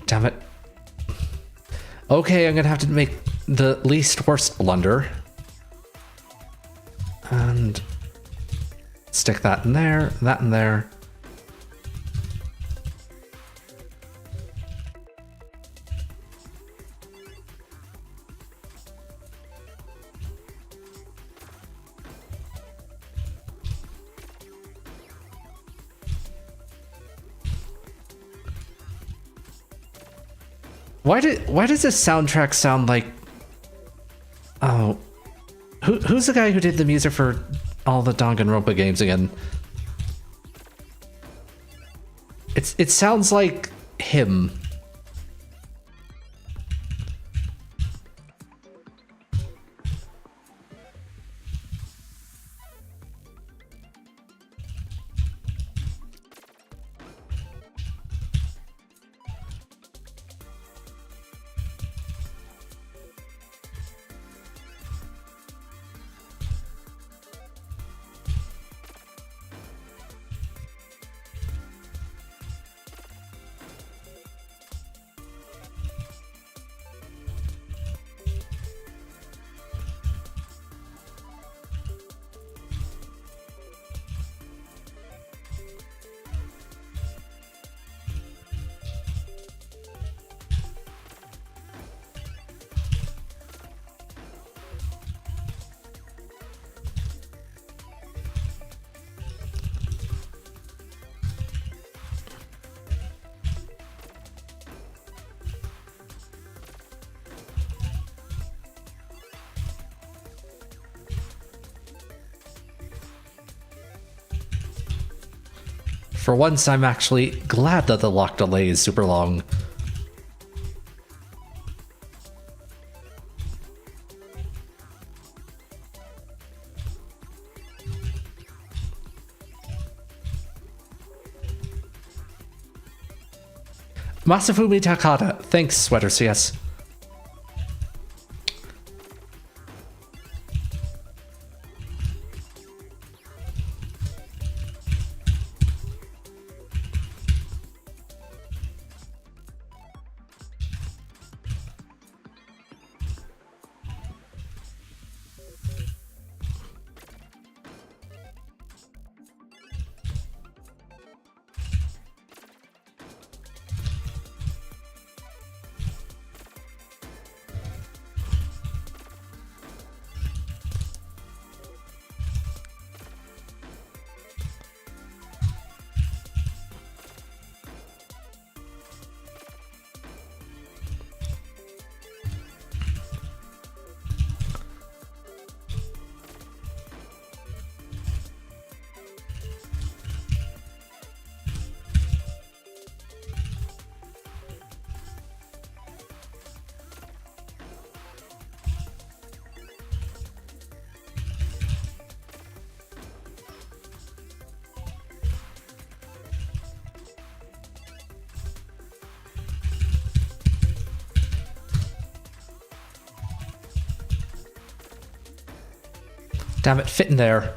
Damn it. Okay, I'm gonna have to make the least worst blunder. And stick that in there, that in there. Why does this soundtrack sound like... Oh. Who's the guy who did the music for all the Danganronpa games again? It sounds like him. For once, I'm actually glad that the lock delay is super long. Masafumi Takada, thanks, Sweater CS. Damn it, fit in there.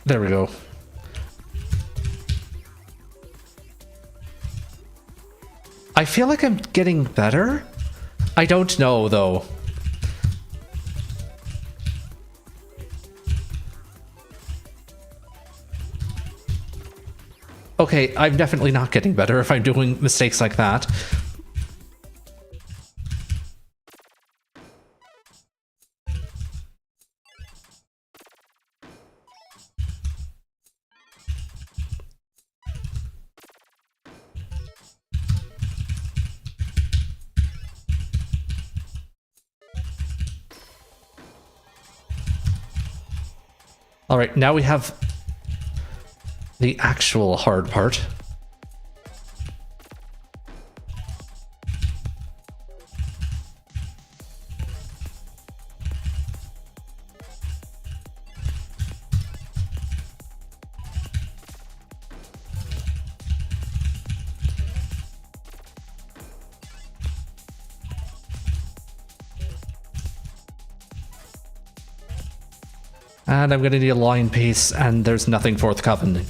There we go. I feel like I'm getting better. I don't know, though. Okay, I'm definitely not getting better if I'm doing mistakes like that. Alright, now we have the actual hard part. And I'm gonna need a line piece, and there's nothing forthcoming.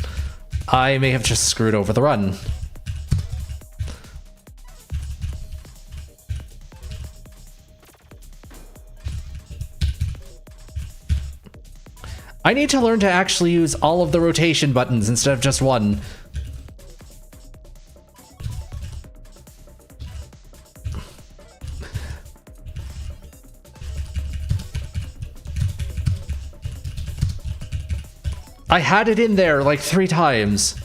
I may have just screwed over the run. I need to learn to actually use all of the rotation buttons instead of just one. I had it in there like 3 times.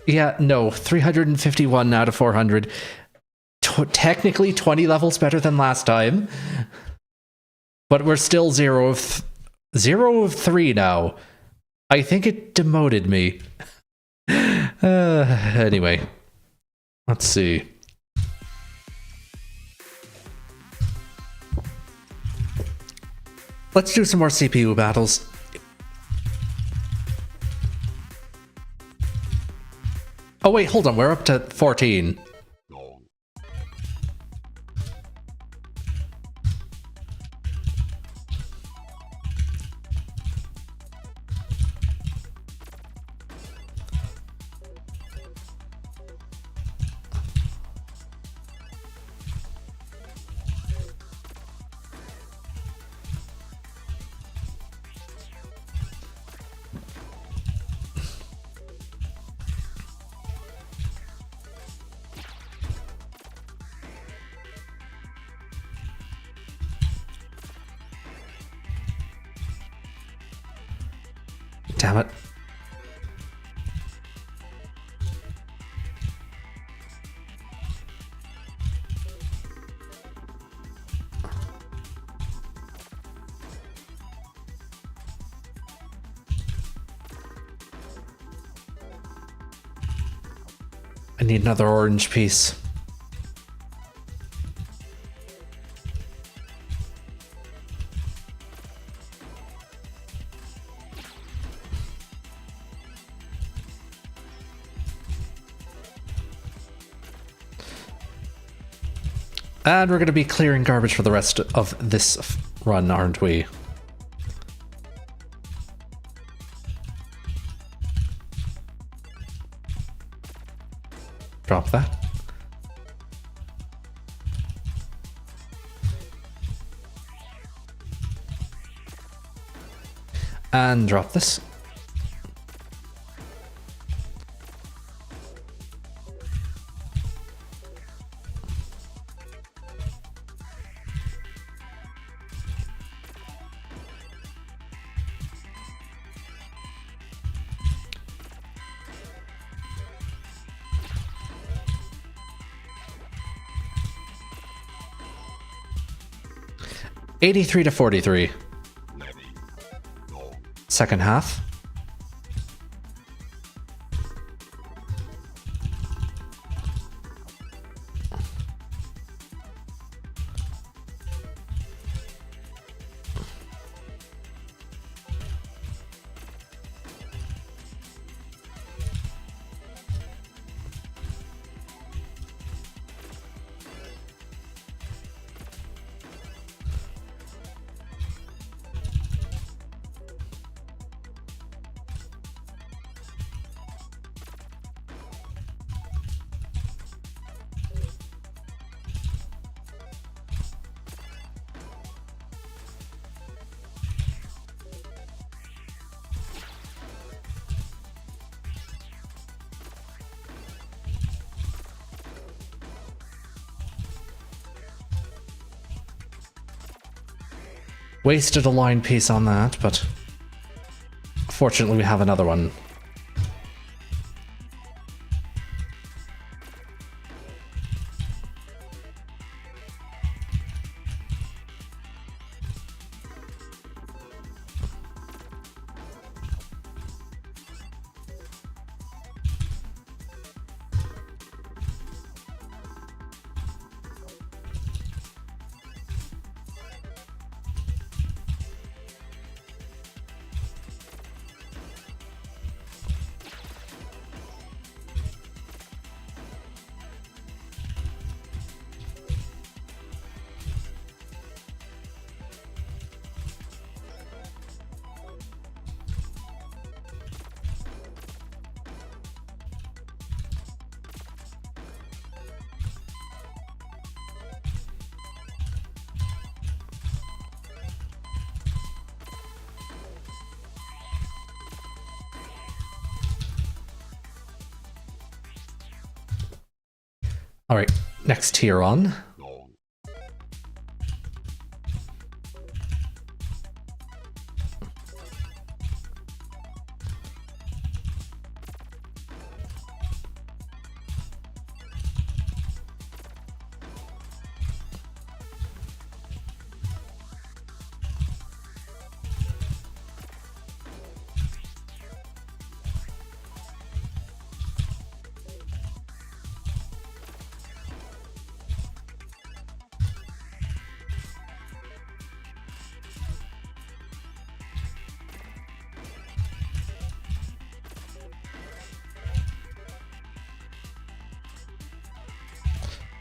Yeah, no, 351 out of 400. Technically 20 levels better than last time. But we're still 0 of 3 now. I think it demoted me. Anyway, let's see. Let's do some more CPU battles. Oh wait, hold on, we're up to 14. Damn it. I need another orange piece. And we're going to be clearing garbage for the rest of this run, aren't we? Drop that. And drop this. $83 to $43. Second half. Wasted a line piece on that, but fortunately we have another one. All right, next tier on.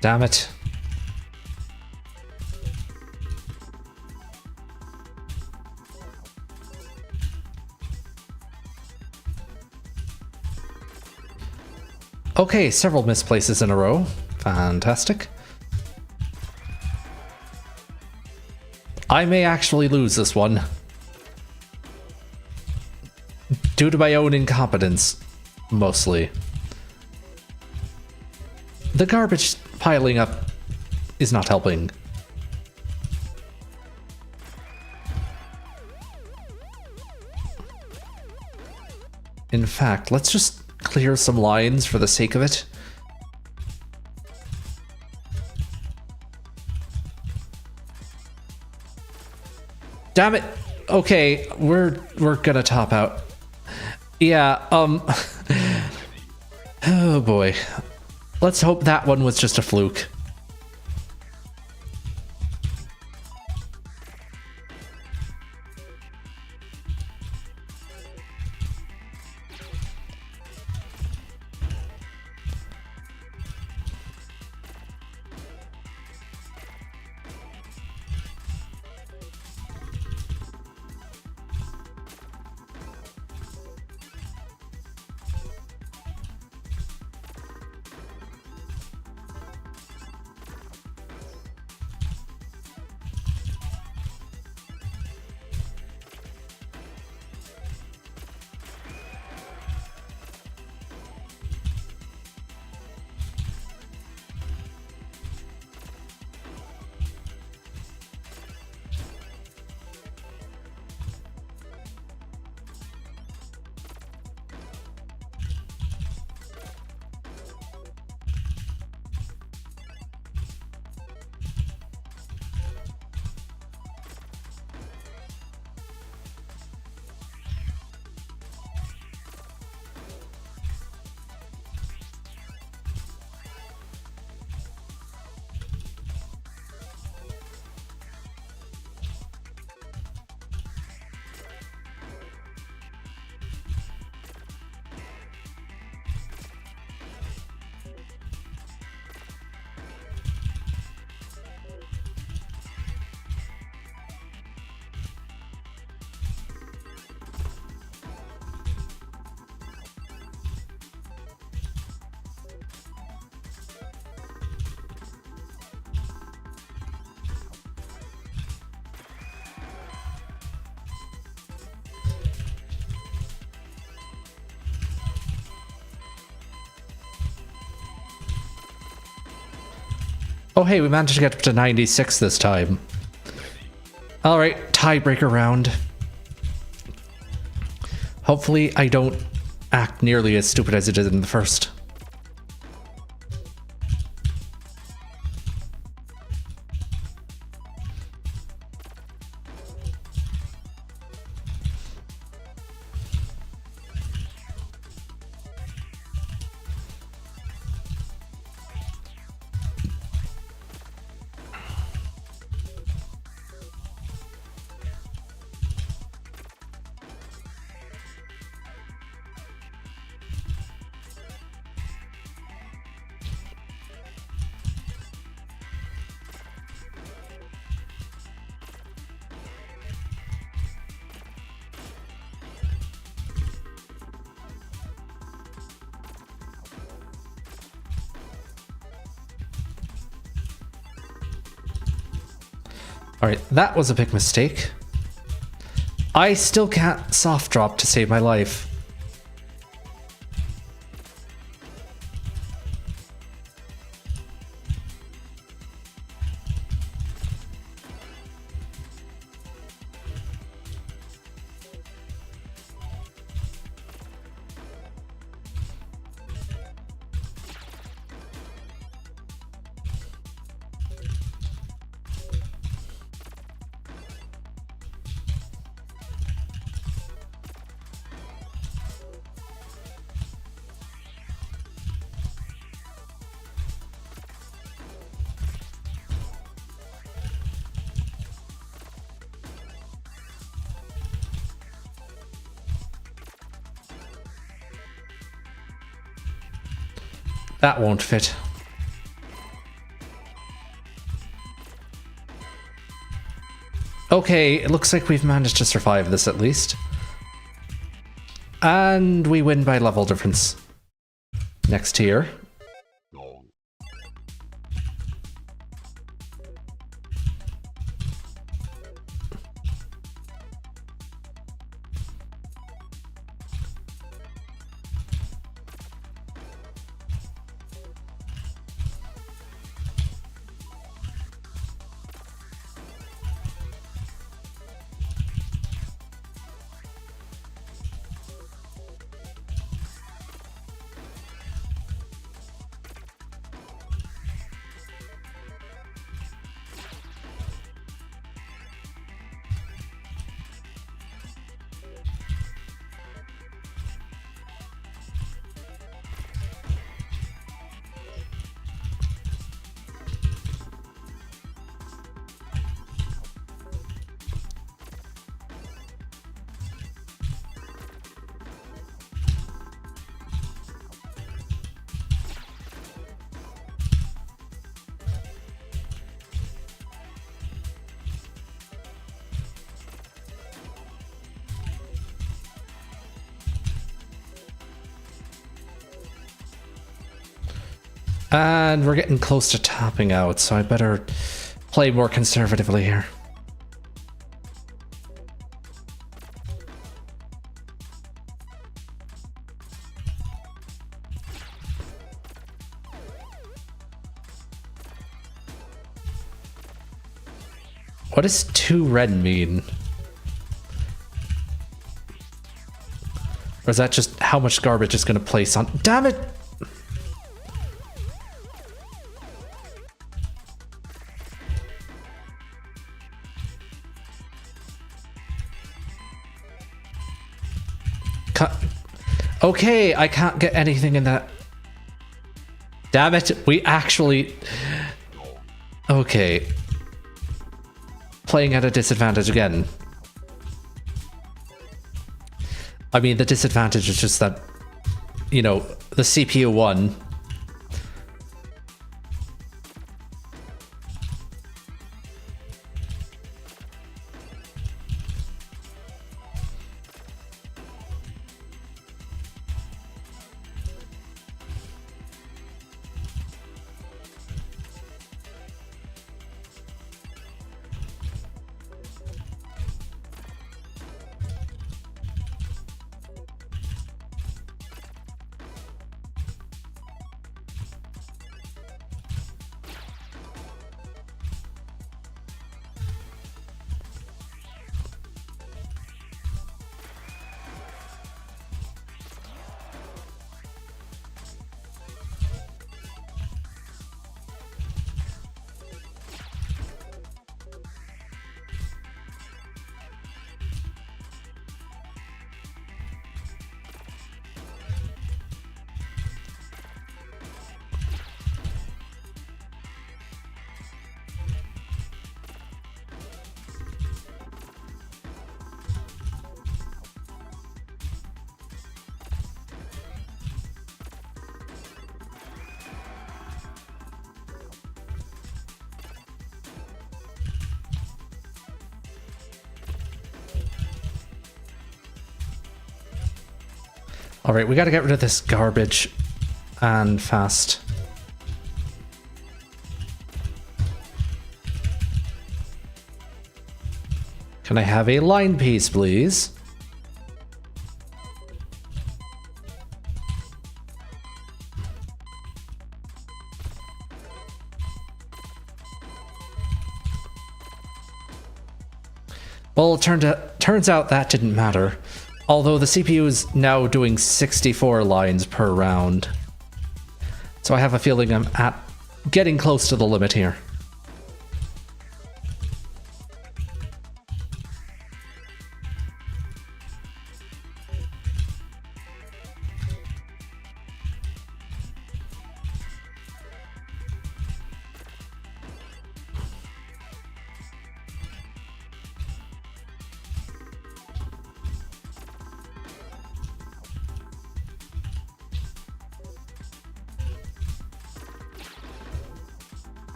Damn it. Okay, several misplaces in a row. Fantastic. I may actually lose this one. Due to my own incompetence, mostly. The garbage piling up is not helping. In fact, let's just clear some lines for the sake of it. Damn it. Okay, we're gonna top out. Yeah, oh boy. Let's hope that one was just a fluke. Oh hey, we managed to get up to 96 this time. All right, tiebreaker round. Hopefully I don't act nearly as stupid as it did in the first. Alright, that was a big mistake. I still can't soft drop to save my life. That won't fit. Okay, it looks like we've managed to survive this at least. And we win by level difference. Next tier. And we're getting close to topping out, so I better play more conservatively here. What does 2 red mean? Or is that just how much garbage it's going to place on? Damn it! Okay, I can't get anything in that. Damn it, we actually... Okay. Playing at a disadvantage again. I mean, the disadvantage is just that, you know, the CPU won. Alright, we gotta get rid of this garbage. And fast. Can I have a line piece, please? Well, it turns out that didn't matter. Although the CPU is now doing 64 lines per round. So I have a feeling I'm getting close to the limit here.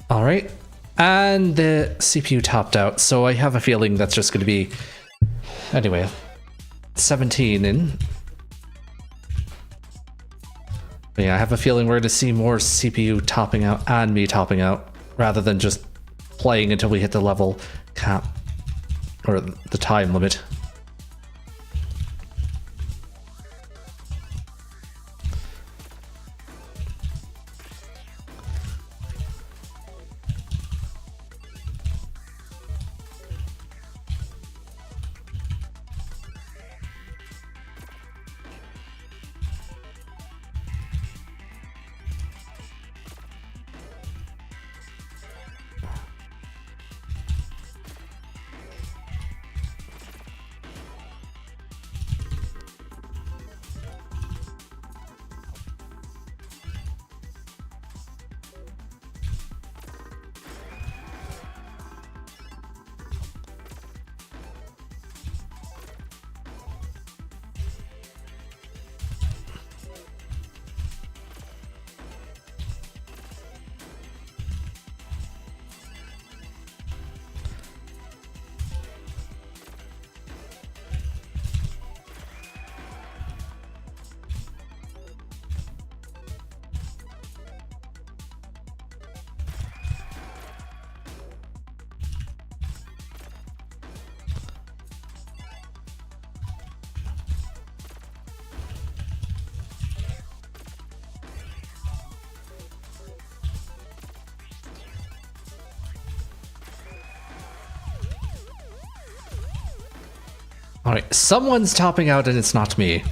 Alright, and the CPU topped out, so I have a feeling that's just going to be, anyway, 17 in. But yeah, I have a feeling we're going to see more CPU topping out and me topping out, rather than just playing until we hit the level cap, or the time limit. Alright, someone's topping out and it's not me.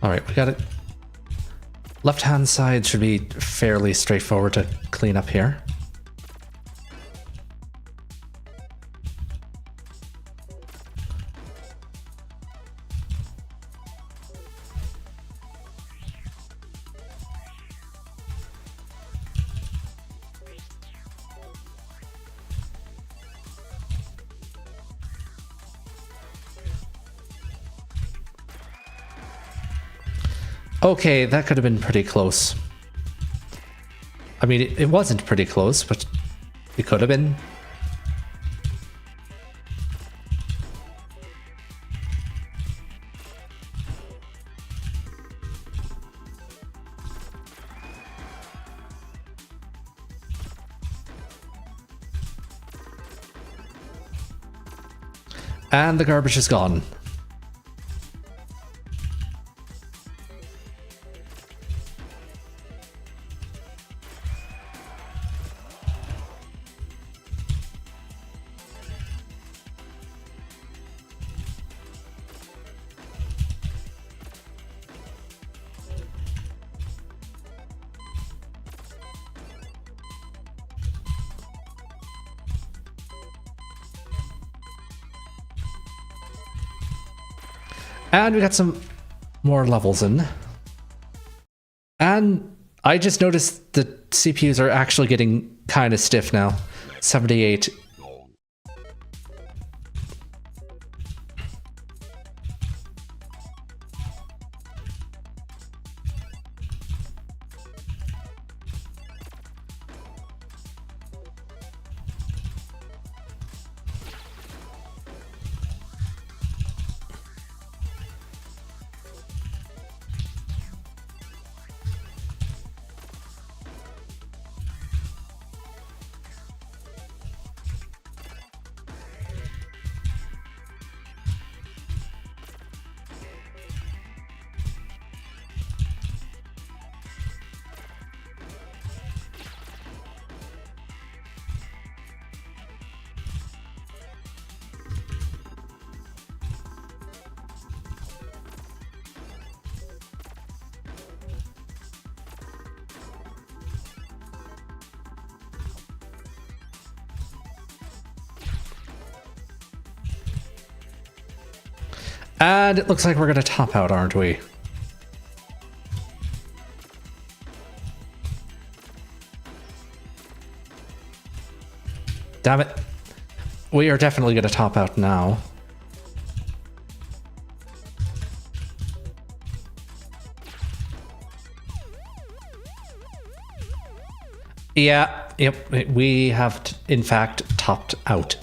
Alright, we got it. Left-hand side should be fairly straightforward to clean up here. Okay, that could have been pretty close. I mean, it wasn't pretty close, but it could have been. And the garbage is gone. And we got some more levels in. And I just noticed the CPUs are actually getting kind of stiff now. 78. And it looks like we're going to top out, aren't we? Damn it. We are definitely going to top out now. Yeah, yep, we have in fact topped out.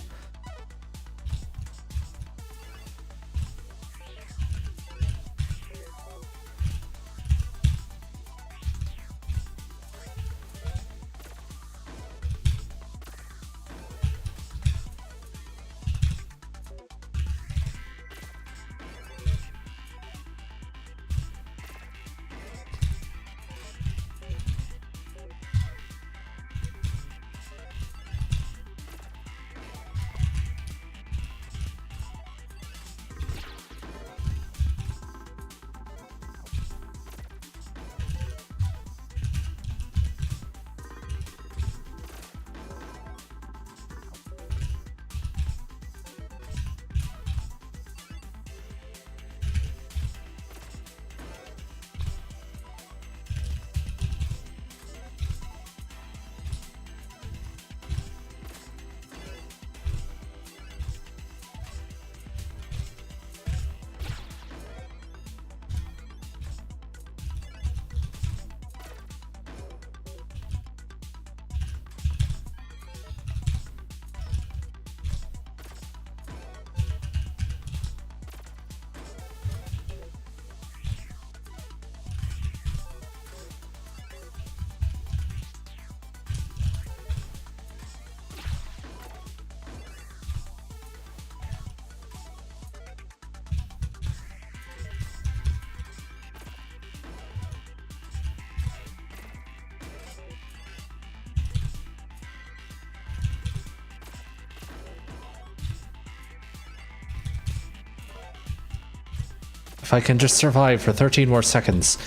If I can just survive for 13 more seconds.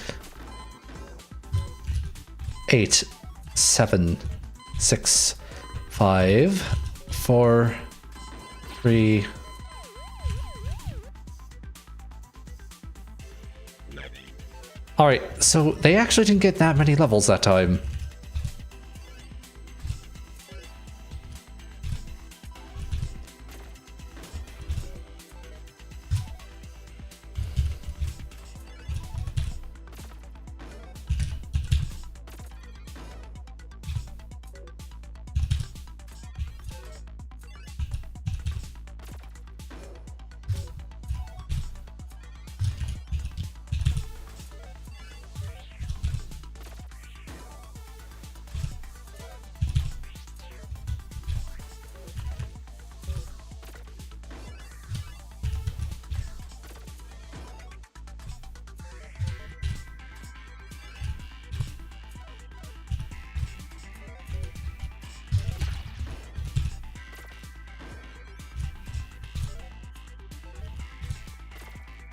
8, 7, 6, 5, 4, 3. Alright, so they actually didn't get that many levels that time.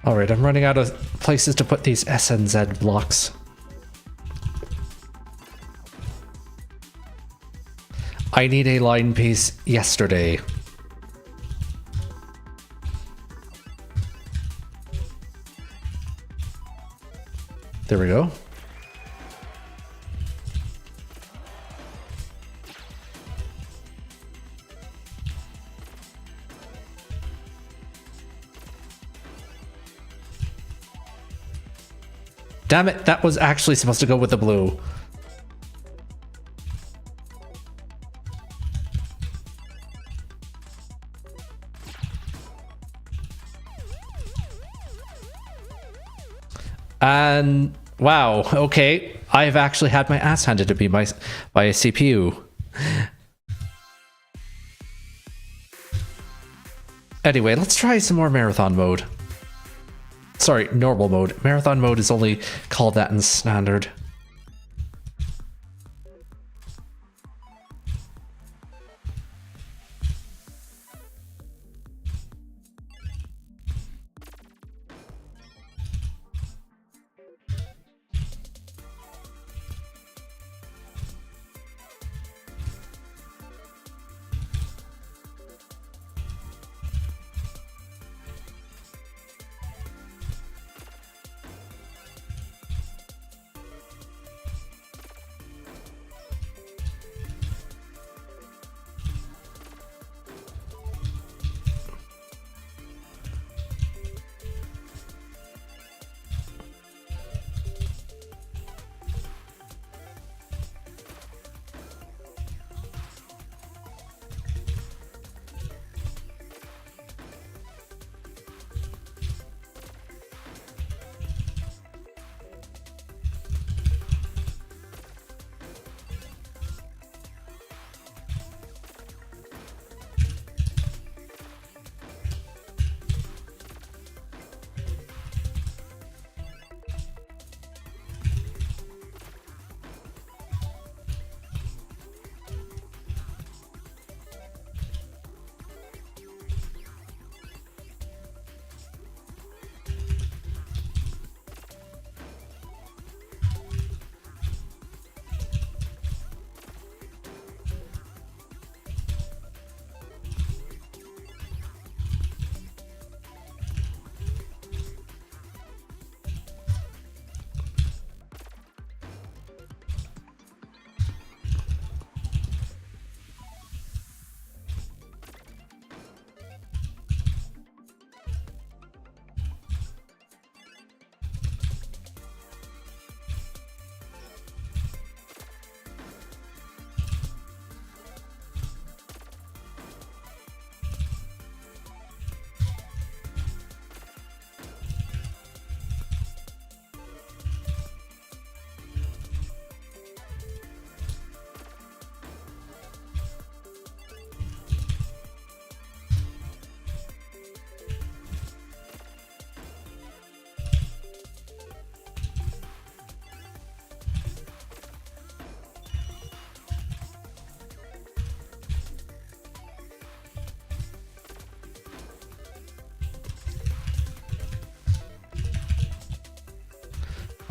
Alright, I'm running out of places to put these SNZ blocks. I need a line piece yesterday. There we go. Damn it, that was actually supposed to go with the blue. And wow, okay, I've actually had my ass handed to me by a CPU. Anyway, let's try some more marathon mode. Sorry, normal mode. Marathon mode is only called that in standard.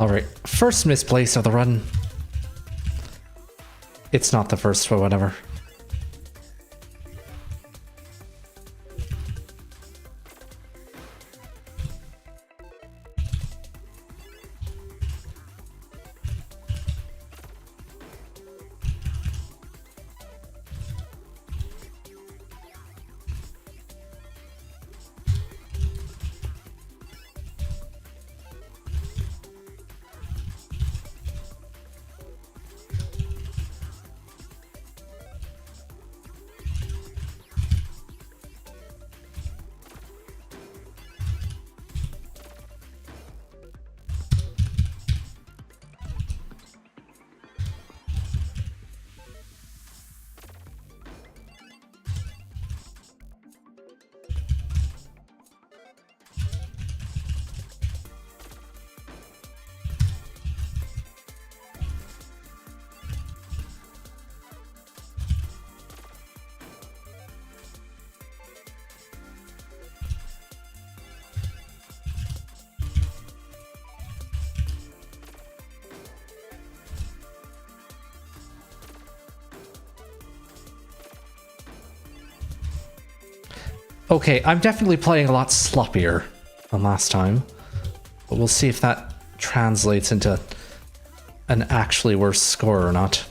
Alright, first misplace of the run. It's not the first, but whatever. Okay, I'm definitely playing a lot sloppier than last time. But we'll see if that translates into an actually worse score or not.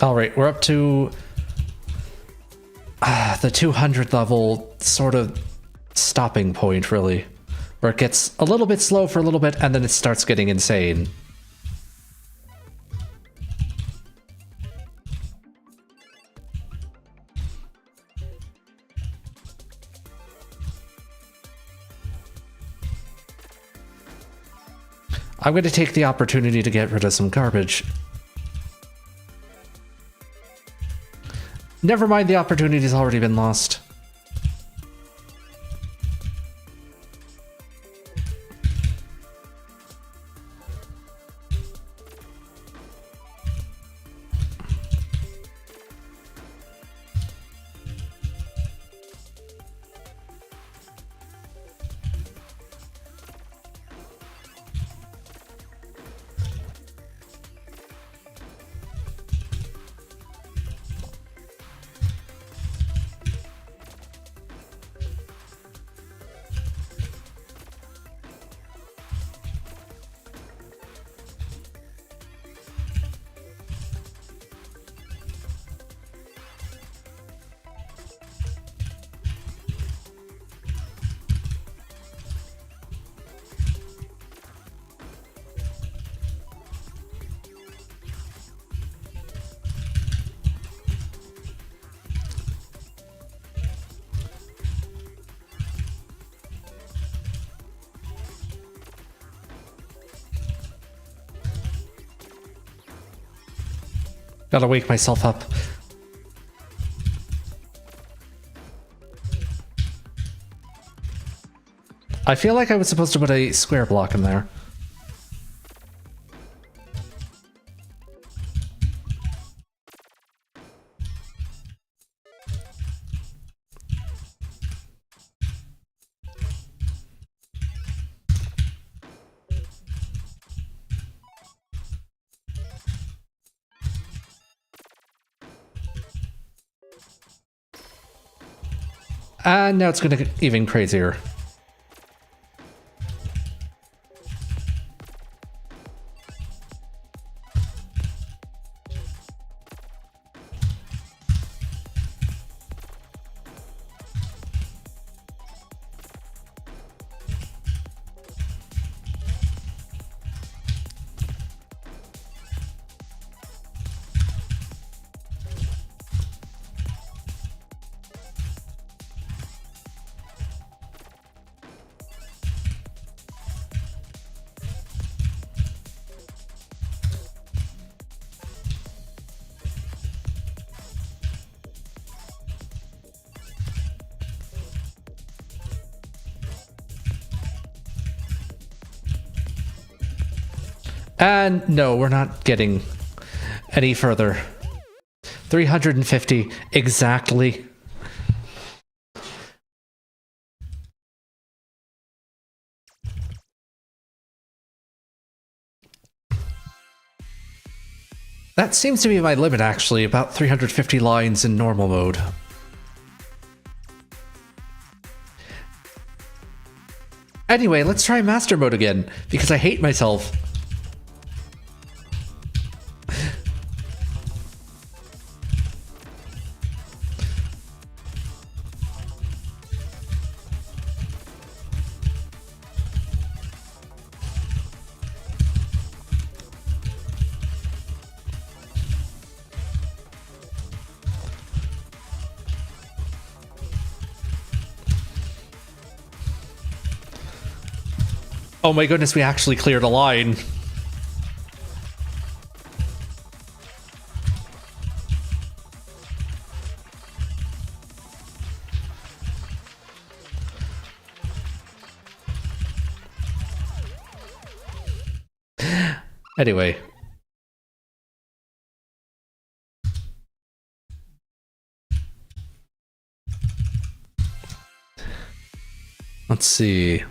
All right, we're up to the 200 level sort of stopping point, really, where it gets a little bit slow for a little bit and then it starts getting insane. I'm going to take the opportunity to get rid of some garbage. Never mind, the opportunity's already been lost. Gotta wake myself up. I feel like I was supposed to put a square block in there. And now it's gonna get even crazier. And no, we're not getting any further. 350 exactly. That seems to be my limit, actually, about 350 lines in normal mode. Anyway, let's try master mode again, because I hate myself. Oh my goodness, we actually cleared a line. Anyway. Let's see.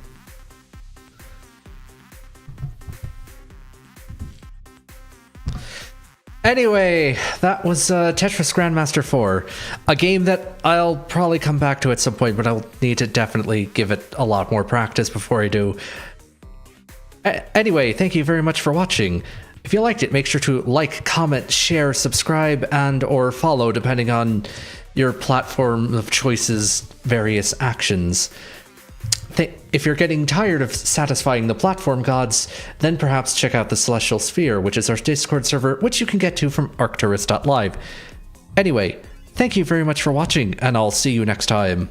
Anyway, that was Tetris Grandmaster 4, a game that I'll probably come back to at some point, but I'll need to definitely give it a lot more practice before I do. Anyway, thank you very much for watching. If you liked it, make sure to like, comment, share, subscribe, and or follow, depending on your platform of choice's various actions. If you're getting tired of satisfying the platform gods, then perhaps check out the Celestial Sphere, which is our Discord server, which you can get to from arcturus.live. Anyway, thank you very much for watching, and I'll see you next time.